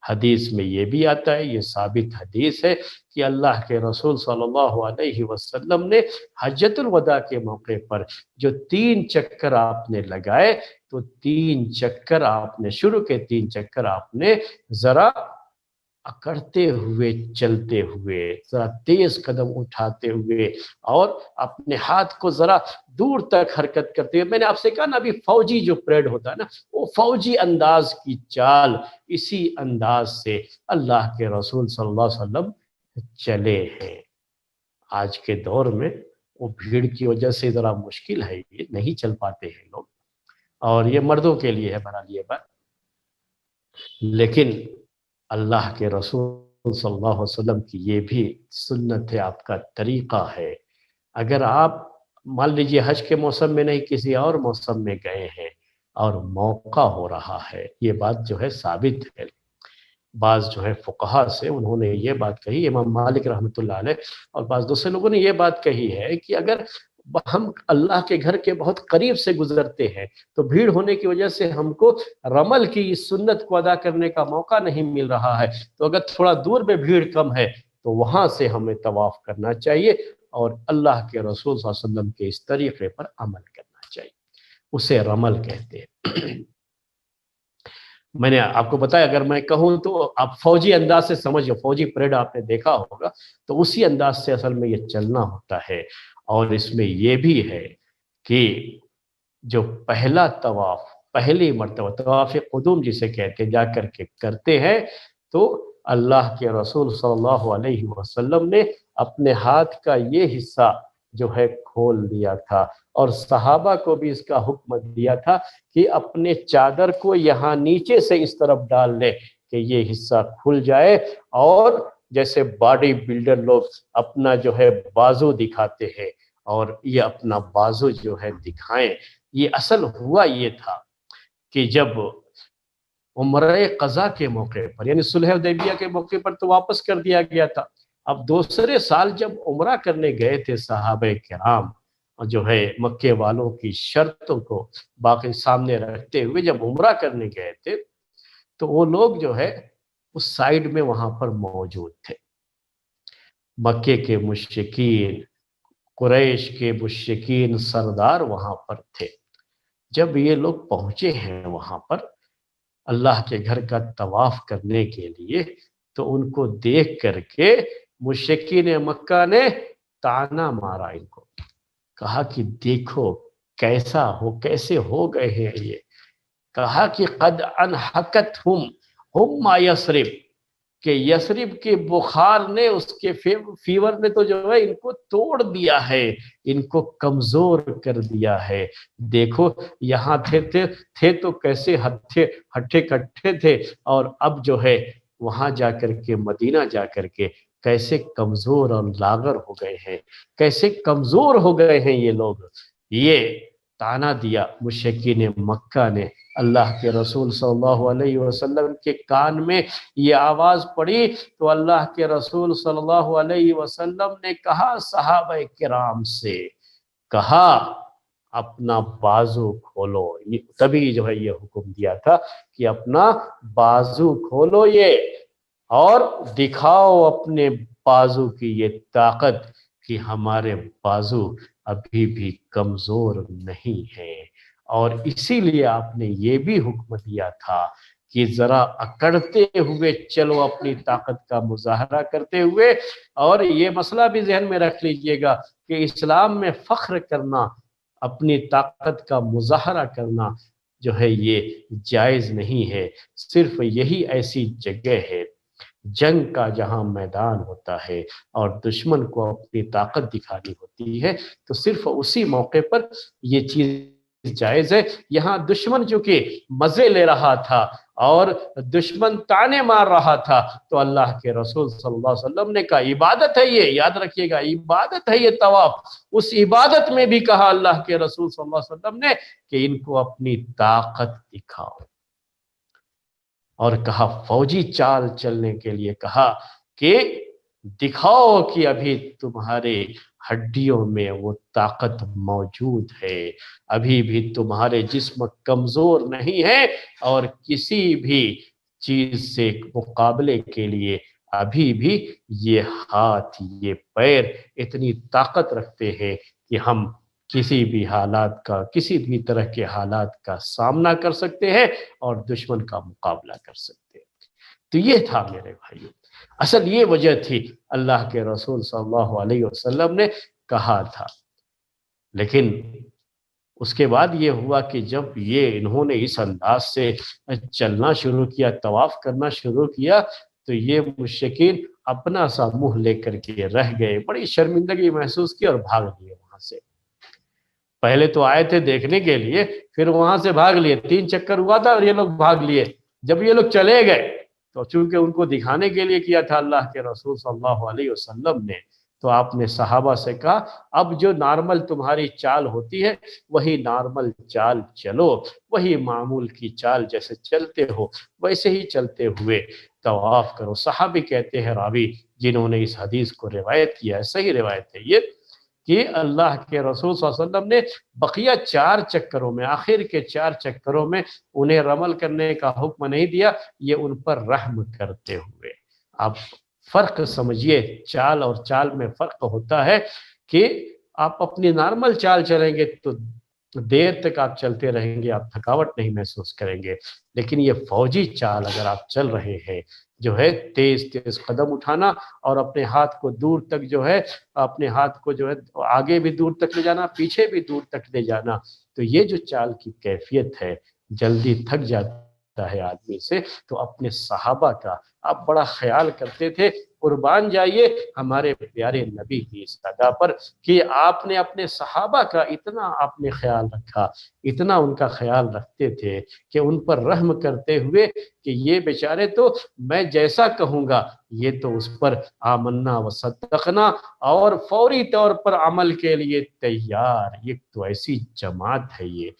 حدیث میں یہ بھی آتا ہے، یہ ثابت حدیث ہے کہ اللہ کے رسول صلی اللہ علیہ وسلم نے حجۃ الوداع کے موقع پر جو 3 چکر آپ نے لگائے، تو 3 چکر آپ نے شروع کے 3 چکر آپ نے ذرا اکڑتے ہوئے چلتے ہوئے، ذرا تیز قدم اٹھاتے ہوئے، اور اپنے ہاتھ کو ذرا دور تک حرکت کرتے ہوئے، میں نے آپ سے کہا نا ابھی فوجی جو پریڈ ہوتا ہے نا، وہ فوجی انداز کی چال، اسی انداز سے اللہ کے رسول صلی اللہ علیہ وسلم چلے ہیں۔ آج کے دور میں وہ بھیڑ کی وجہ سے ذرا مشکل ہے، یہ نہیں چل پاتے ہیں لوگ، اور یہ مردوں کے لیے ہے بہرحال یہ بات، لیکن اللہ کے رسول صلی اللہ علیہ وسلم کی یہ بھی سنت ہے، آپ کا طریقہ ہے۔ اگر آپ مان لیجئے حج کے موسم میں نہیں کسی اور موسم میں گئے ہیں اور موقع ہو رہا ہے، یہ بات جو ہے ثابت ہے۔ بعض جو ہے فقہا سے انہوں نے یہ بات کہی، امام مالک رحمۃ اللہ علیہ اور بعض دوسرے لوگوں نے یہ بات کہی ہے کہ اگر ہم اللہ کے گھر کے بہت قریب سے گزرتے ہیں تو بھیڑ ہونے کی وجہ سے ہم کو رمل کی اس سنت کو ادا کرنے کا موقع نہیں مل رہا ہے، تو اگر تھوڑا دور میں بھیڑ کم ہے تو وہاں سے ہمیں طواف کرنا چاہیے اور اللہ کے رسول صلی اللہ علیہ وسلم کے اس طریقے پر عمل کرنا چاہیے، اسے رمل کہتے ہیں۔ میں نے آپ کو بتایا، اگر میں کہوں تو آپ فوجی انداز سے سمجھو، فوجی پریڈ آپ نے دیکھا ہوگا، تو اسی انداز سے اصل میں یہ چلنا ہوتا ہے۔ اور اس میں یہ بھی ہے کہ جو پہلا طواف، پہلی مرتبہ طواف قدوم جسے کہتے ہیں، جا کر کے کرتے ہیں، تو اللہ کے رسول صلی اللہ علیہ وسلم نے اپنے ہاتھ کا یہ حصہ جو ہے کھول دیا تھا، اور صحابہ کو بھی اس کا حکم دیا تھا کہ اپنے چادر کو یہاں نیچے سے اس طرف ڈال لے کہ یہ حصہ کھل جائے، اور جیسے باڈی بلڈر لوگ اپنا جو ہے بازو دکھاتے ہیں، اور یہ اپنا بازو جو ہے دکھائیں، یہ اصل ہوا یہ تھا کہ جب عمرہ قضا کے موقع پر، یعنی صلح حدیبیہ کے موقع پر تو واپس کر دیا گیا تھا۔ اب دوسرے سال جب عمرہ کرنے گئے تھے صحابہ کرام، جو ہے مکے والوں کی شرطوں کو باقی سامنے رکھتے ہوئے جب عمرہ کرنے گئے تھے، تو وہ لوگ جو ہے اس سائیڈ میں وہاں پر موجود تھے۔ مکے کے مشرکین، قریش کے مشرکین سردار وہاں پر تھے۔ جب یہ لوگ پہنچے ہیں وہاں پر اللہ کے گھر کا طواف کرنے کے لیے، تو ان کو دیکھ کر کے مشرکین مکہ نے طعنہ مارا، ان کو کہا کہ دیکھو کیسے ہو گئے ہیں یہ، کہا کہ قد انحکتہم ہم ما یثرب، کہ یثرب کے بخار نے، اس کے فیور نے تو جو ہے ان کو توڑ دیا ہے، ان کو کمزور کر دیا ہے۔ دیکھو یہاں تھے تو کیسے ہٹھے کٹھے تھے، اور اب جو ہے وہاں جا کر کے، مدینہ جا کر کے کیسے کمزور اور لاغر ہو گئے ہیں، کیسے کمزور ہو گئے ہیں یہ لوگ۔ یہ طعنہ دیا مشرکین مکہ نے۔ اللہ کے رسول صلی اللہ علیہ وسلم کے کان میں یہ آواز پڑی تو اللہ کے رسول صلی اللہ علیہ وسلم نے کہا صحابہ کرام سے، کہا اپنا بازو کھولو۔ تبھی جو ہے یہ حکم دیا تھا کہ اپنا بازو کھولو یہ، اور دکھاؤ اپنے بازو کی یہ طاقت کہ ہمارے بازو ابھی بھی کمزور نہیں ہے۔ اور اسی لیے آپ نے یہ بھی حکم دیا تھا کہ ذرا اکڑتے ہوئے چلو، اپنی طاقت کا مظاہرہ کرتے ہوئے۔ اور یہ مسئلہ بھی ذہن میں رکھ لیجئے گا کہ اسلام میں فخر کرنا، اپنی طاقت کا مظاہرہ کرنا جو ہے یہ جائز نہیں ہے۔ صرف یہی ایسی جگہ ہے جنگ کا جہاں میدان ہوتا ہے اور دشمن کو اپنی طاقت دکھانی ہوتی ہے، تو صرف اسی موقع پر یہ چیز جائز ہے۔ یہاں دشمن جو کہ مزے لے رہا تھا اور دشمن طعنے مار رہا تھا، تو اللہ کے رسول صلی اللہ علیہ وسلم نے کہا عبادت ہے یہ، یاد رکھیے گا عبادت ہے یہ طواف۔ اس عبادت میں بھی کہا اللہ کے رسول صلی اللہ علیہ وسلم نے کہ ان کو اپنی طاقت دکھاؤ، اور کہا فوجی چال چلنے کے لیے کہا کہ دکھاؤ کہ ابھی تمہارے ہڈیوں میں وہ طاقت موجود ہے، ابھی بھی تمہارے جسم کمزور نہیں ہے، اور کسی بھی چیز سے مقابلے کے لیے ابھی بھی یہ ہاتھ یہ پیر اتنی طاقت رکھتے ہیں کہ ہم کسی بھی حالات کا، کسی بھی طرح کے حالات کا سامنا کر سکتے ہیں اور دشمن کا مقابلہ کر سکتے ہیں۔ تو یہ تھا میرے بھائیوں، اصل یہ وجہ تھی اللہ کے رسول صلی اللہ علیہ وسلم نے کہا تھا۔ لیکن اس کے بعد یہ ہوا کہ جب یہ انہوں نے اس انداز سے چلنا شروع کیا، طواف کرنا شروع کیا، تو یہ مشرکین اپنا سا منہ لے کر کے رہ گئے، بڑی شرمندگی محسوس کی اور بھاگ لیے وہاں سے۔ پہلے تو آئے تھے دیکھنے کے لیے، پھر وہاں سے بھاگ لیے، 3 چکر ہوا تھا اور یہ لوگ بھاگ لیے۔ جب یہ لوگ چلے گئے تو چونکہ ان کو دکھانے کے لیے کیا تھا اللہ کے رسول صلی اللہ علیہ وسلم نے، تو آپ نے صحابہ سے کہا اب جو نارمل تمہاری چال ہوتی ہے وہی نارمل چال چلو، وہی معمول کی چال جیسے چلتے ہو ویسے ہی چلتے ہوئے طواف کرو۔ صحابی کہتے ہیں، راوی جنہوں نے اس حدیث کو روایت کیا ہے، صحیح روایت ہے یہ، کہ اللہ کے رسول صلی اللہ علیہ وسلم نے بقیہ 4 چکروں میں، آخر کے 4 چکروں میں انہیں رمل کرنے کا حکم نہیں دیا، یہ ان پر رحم کرتے ہوئے۔ آپ فرق سمجھیے، چال اور چال میں فرق ہوتا ہے کہ آپ اپنی نارمل چال چلیں گے تو دیر تک آپ چلتے رہیں گے، آپ تھکاوٹ نہیں محسوس کریں گے، لیکن یہ فوجی چال اگر آپ چل رہے ہیں جو ہے تیز تیز قدم اٹھانا اور اپنے ہاتھ کو دور تک جو ہے، اپنے ہاتھ کو جو ہے آگے بھی دور تک لے جانا، پیچھے بھی دور تک لے جانا، تو یہ جو چال کی کیفیت ہے، جلدی تھک جاتا ہے آدمی سے۔ تو اپنے صحابہ کا آپ بڑا خیال کرتے تھے، قربان جائیے ہمارے پیارے نبی کی اس ادا پر کہ آپ نے اپنے صحابہ کا اتنا آپ نے خیال رکھا، اتنا ان کا خیال رکھتے تھے کہ ان پر رحم کرتے ہوئے کہ یہ بیچارے تو میں جیسا کہوں گا یہ تو اس پر آمنا و صدقنا اور فوری طور پر عمل کے لیے تیار، یہ تو ایسی جماعت ہے، یہ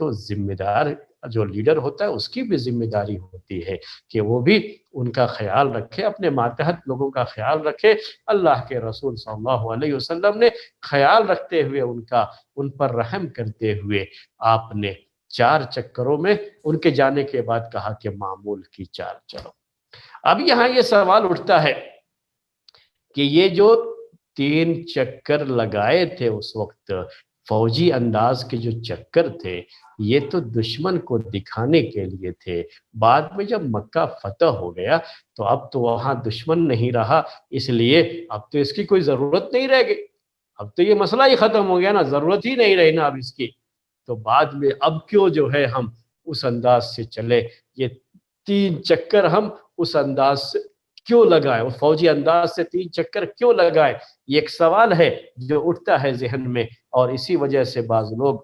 تو ذمہ دار جو لیڈر ہوتا ہے اس کی بھی ذمہ داری ہوتی ہے کہ وہ بھی ان کا خیال رکھے، اپنے ماتحت لوگوں کا خیال رکھے۔ اللہ کے رسول صلی اللہ علیہ وسلم نے خیال رکھتے ہوئے ان پر رحم کرتے ہوئے آپ نے 4 چکروں میں ان کے جانے کے بعد کہا کہ معمول کی چال چلو۔ اب یہاں یہ سوال اٹھتا ہے کہ یہ جو 3 چکر لگائے تھے اس وقت، فوجی انداز کے جو چکر تھے، یہ تو دشمن کو دکھانے کے لیے تھے۔ بعد میں جب مکہ فتح ہو گیا تو اب تو وہاں دشمن نہیں رہا، اس لیے اب تو اس کی کوئی ضرورت نہیں رہ گئی، اب تو یہ مسئلہ ہی ختم ہو گیا نا، ضرورت ہی نہیں رہی نا اب اس کی، تو بعد میں اب کیوں جو ہے ہم اس انداز سے چلے، یہ 3 چکر ہم اس انداز سے کیوں لگائے، وہ فوجی انداز سے 3 چکر کیوں لگائے، یہ ایک سوال ہے جو اٹھتا ہے ذہن میں، اور اسی وجہ سے بعض لوگ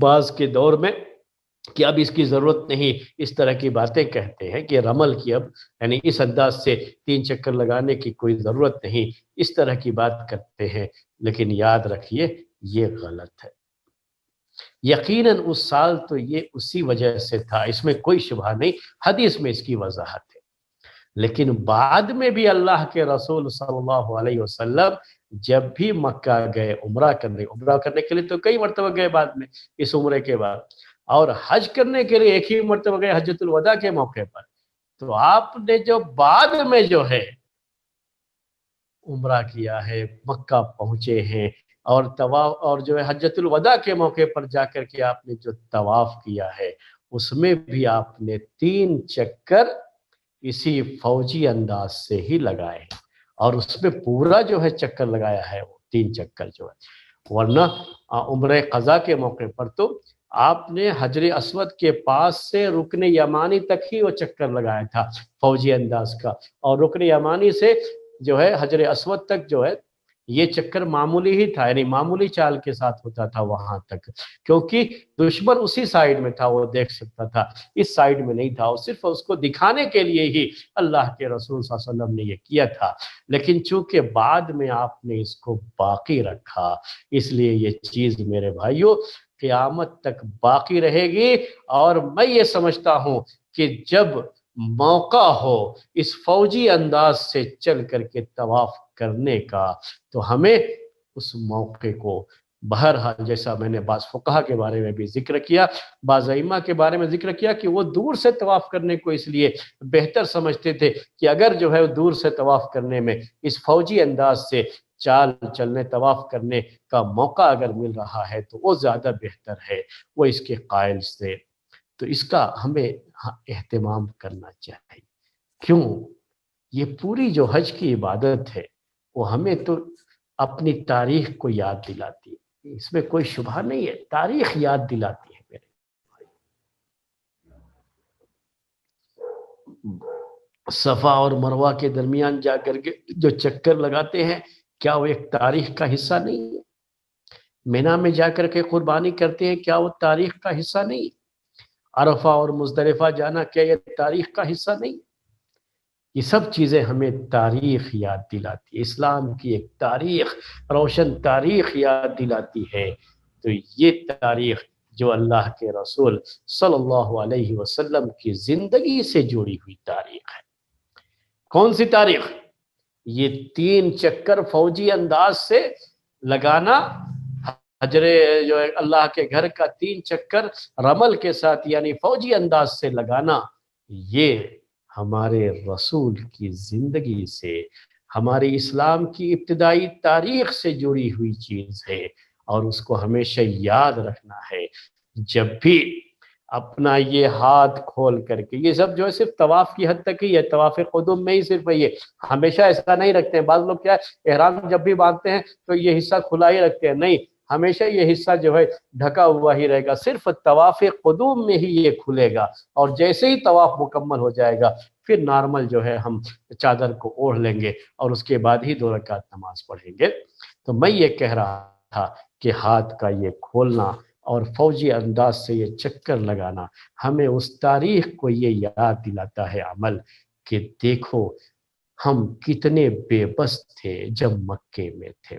بعض کے دور میں کہ اب اس کی ضرورت نہیں، اس طرح کی باتیں کہتے ہیں کہ رمل کی اب یعنی اس انداز سے 3 چکر لگانے کی کوئی ضرورت نہیں، اس طرح کی بات کرتے ہیں، لیکن یاد رکھیے یہ غلط ہے۔ یقیناً اس سال تو یہ اسی وجہ سے تھا، اس میں کوئی شبہ نہیں، حدیث میں اس کی وضاحت ہے، لیکن بعد میں بھی اللہ کے رسول صلی اللہ علیہ وسلم جب بھی مکہ گئے عمرہ کرنے کے لیے تو کئی مرتبہ گئے بعد میں اس عمرے کے بعد، اور حج کرنے کے لیے ایک ہی مرتبہ گئے حجۃ الوداع کے موقع پر، تو آپ نے جو بعد میں جو ہے عمرہ کیا ہے، مکہ پہنچے ہیں، اور طواف اور جو ہے حجۃ الوداع کے موقع پر جا کر کے آپ نے جو طواف کیا ہے اس میں بھی آپ نے 3 چکر اسی فوجی انداز سے ہی لگائے ہیں، اور اس میں پورا جو ہے چکر لگایا ہے، وہ 3 چکر جو ہے، ورنہ عمرہ قضا کے موقع پر تو آپ نے حجر اسود کے پاس سے رکن یمانی تک ہی وہ چکر لگایا تھا فوجی انداز کا، اور رکن یمانی سے جو ہے حجر اسود تک جو ہے یہ چکر معمولی ہی تھا، یعنی معمولی چال کے ساتھ ہوتا تھا وہاں تک، کیونکہ دشمن اسی سائیڈ میں تھا، وہ دیکھ سکتا تھا، اس سائیڈ میں نہیں تھا، اور صرف اس کو دکھانے کے لیے ہی اللہ کے رسول صلی اللہ علیہ وسلم نے یہ کیا تھا، لیکن چونکہ بعد میں آپ نے اس کو باقی رکھا، اس لیے یہ چیز میرے بھائیوں قیامت تک باقی رہے گی، اور میں یہ سمجھتا ہوں کہ جب موقع ہو اس فوجی انداز سے چل کر کے طواف کرنے کا تو ہمیں اس موقع کو بہرحال، جیسا میں نے بعض فقہا کے بارے میں بھی ذکر کیا، بعض ائمہ کے بارے میں ذکر کیا کہ وہ دور سے طواف کرنے کو اس لیے بہتر سمجھتے تھے کہ اگر جو ہے دور سے طواف کرنے میں اس فوجی انداز سے چال چلنے طواف کرنے کا موقع اگر مل رہا ہے تو وہ زیادہ بہتر ہے، وہ اس کے قائل سے، تو اس کا ہمیں اہتمام کرنا چاہیے۔ کیوں؟ یہ پوری جو حج کی عبادت ہے وہ ہمیں تو اپنی تاریخ کو یاد دلاتی ہے، اس میں کوئی شبہ نہیں ہے، تاریخ یاد دلاتی ہے میرے صفا اور مروہ کے درمیان جا کر کے جو چکر لگاتے ہیں، کیا وہ ایک تاریخ کا حصہ نہیں ہے؟ مینا میں جا کر کے قربانی کرتے ہیں، کیا وہ تاریخ کا حصہ نہیں ہے؟ عرفہ اور مزدلفہ جانا کیا یہ تاریخ کا حصہ نہیں؟ یہ سب چیزیں ہمیں تاریخ یاد دلاتی ہے، اسلام کی ایک تاریخ، روشن تاریخ یاد دلاتی ہے، تو یہ تاریخ جو اللہ کے رسول صلی اللہ علیہ وسلم کی زندگی سے جڑی ہوئی تاریخ ہے۔ کون سی تاریخ؟ یہ 3 چکر فوجی انداز سے لگانا، حجر جو ہے اللہ کے گھر کا 3 چکر رمل کے ساتھ یعنی فوجی انداز سے لگانا، یہ ہمارے رسول کی زندگی سے، ہمارے اسلام کی ابتدائی تاریخ سے جڑی ہوئی چیز ہے، اور اس کو ہمیشہ یاد رکھنا ہے۔ جب بھی اپنا یہ ہاتھ کھول کر کے، یہ سب جو ہے صرف طواف کی حد تک ہی ہے، طواف قدوم میں ہی صرف یہ، ہمیشہ ایسا نہیں رکھتے ہیں، بعض لوگ کیا ہے احرام جب بھی باندھتے ہیں تو یہ حصہ کھلا ہی رکھتے ہیں، نہیں، ہمیشہ یہ حصہ جو ہے ڈھکا ہوا ہی رہے گا، صرف طواف قدوم میں ہی یہ کھلے گا، اور جیسے ہی طواف مکمل ہو جائے گا پھر نارمل جو ہے ہم چادر کو اوڑھ لیں گے اور اس کے بعد ہی 2 رکعت نماز پڑھیں گے۔ تو میں یہ کہہ رہا تھا کہ ہاتھ کا یہ کھولنا اور فوجی انداز سے یہ چکر لگانا ہمیں اس تاریخ کو یہ یاد دلاتا ہے عمل، کہ دیکھو ہم کتنے بے بس تھے جب مکے میں تھے،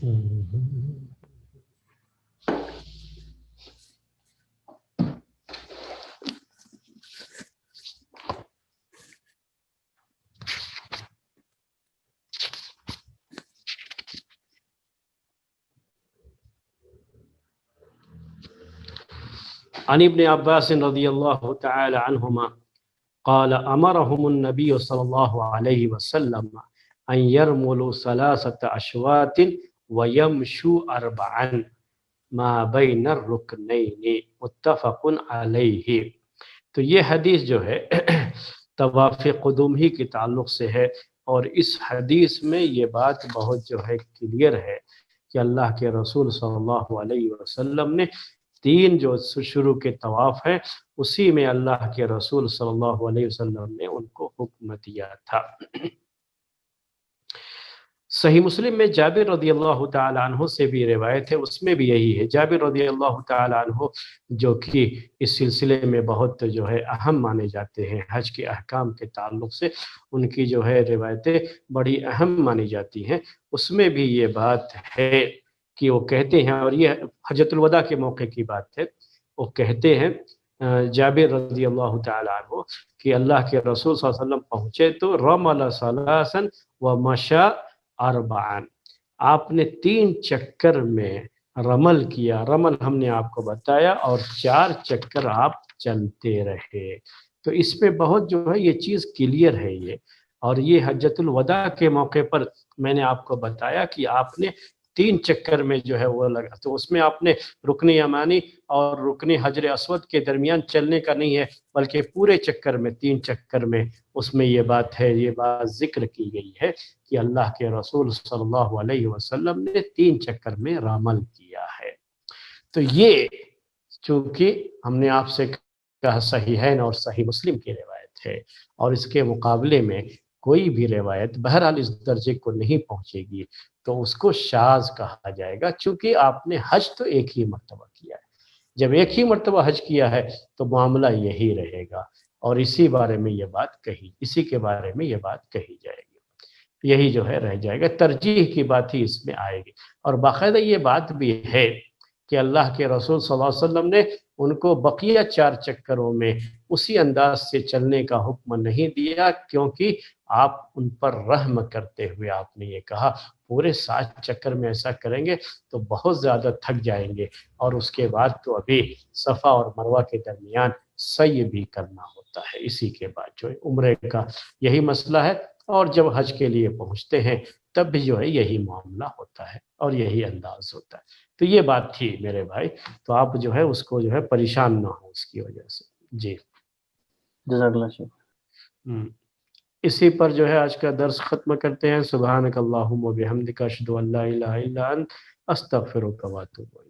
عن ابن عباس رضی اللہ تعالی عنہما قال امرهم النبي صلی اللہ علیہ وسلم ان يرملوا 3 اشواط ويمشوا 4 ما بین الرکنین متفق علیہ۔ تو یہ حدیث جو ہے طواف قدوم ہی کے تعلق سے ہے، اور اس حدیث میں یہ بات بہت جو ہے کلیئر ہے کہ اللہ کے رسول صلی اللہ علیہ وسلم نے 3 جو شروع کے طواف ہے اسی میں اللہ کے رسول صلی اللہ علیہ وسلم نے ان کو حکم دیا تھا۔ صحیح مسلم میں جابر رضی اللہ تعالی عنہ سے بھی روایت ہے، اس میں بھی یہی ہے۔ جابر رضی اللہ تعالی عنہ جو کہ اس سلسلے میں بہت جو ہے اہم مانے جاتے ہیں، حج کے احکام کے تعلق سے ان کی جو ہے روایتیں بڑی اہم مانی جاتی ہیں، اس میں بھی یہ بات ہے کہ وہ کہتے ہیں، اور یہ حجۃ الوداع کے موقع کی بات ہے، وہ کہتے ہیں جابر رضی اللہ تعالی عنہ کہ اللہ کے رسول صلی اللہ علیہ وسلم پہنچے تو رمل 3 ومشى 4، آپ نے 3 چکر میں رمل کیا، رمل ہم نے آپ کو بتایا، اور 4 چکر آپ چلتے رہے۔ تو اس پہ بہت جو ہے یہ چیز کلیئر ہے یہ، اور یہ حجۃ الوداع کے موقع پر میں نے آپ کو بتایا کہ آپ نے 3 چکر میں جو ہے وہ لگا، تو اس میں آپ نے رکن یمانی اور رکن حجر اسود کے درمیان چلنے کا نہیں ہے، بلکہ پورے چکر میں 3 چکر میں اس میں یہ بات ہے، یہ بات ذکر کی گئی ہے کہ اللہ کے رسول صلی اللہ علیہ وسلم نے 3 چکر میں رمل کیا ہے۔ تو یہ چونکہ ہم نے آپ سے کہا صحیحین اور صحیح مسلم کی روایت ہے، اور اس کے مقابلے میں کوئی بھی روایت بہرحال اس درجے کو نہیں پہنچے گی، تو اس کو شاذ کہا جائے گا، چونکہ آپ نے حج تو ایک ہی مرتبہ کیا ہے۔ جب ایک ہی مرتبہ حج کیا ہے تو معاملہ یہی رہے گا، اور اسی بارے میں یہ بات کہی، اسی کے بارے میں یہ بات کہی جائے گی، یہی جو ہے رہ جائے گا، ترجیح کی بات ہی اس میں آئے گی۔ اور باقاعدہ یہ بات بھی ہے کہ اللہ کے رسول صلی اللہ علیہ وسلم نے ان کو بقیہ 4 چکروں میں اسی انداز سے چلنے کا حکم نہیں دیا، کیونکہ آپ ان پر رحم کرتے ہوئے آپ نے یہ کہا پورے 7 چکر میں ایسا کریں گے تو بہت زیادہ تھک جائیں گے، اور اس کے بعد تو ابھی صفا اور مروہ کے درمیان سعی بھی کرنا ہوتا ہے، اسی کے بعد جو ہے عمرے کا یہی مسئلہ ہے، اور جب حج کے لیے پہنچتے ہیں تب بھی جو ہے یہی معاملہ ہوتا ہے اور یہی انداز ہوتا ہے۔ تو یہ بات تھی میرے بھائی، تو آپ جو ہے اس کو جو ہے پریشان نہ ہو اس کی وجہ سے۔ جی جزاک اللہ شیخ۔ اسی پر جو ہے آج کا درس ختم کرتے ہیں۔ سبحانک اللہم و بحمدک اشہد ان لا الہ الا انت استغفرک و اتوب الیک۔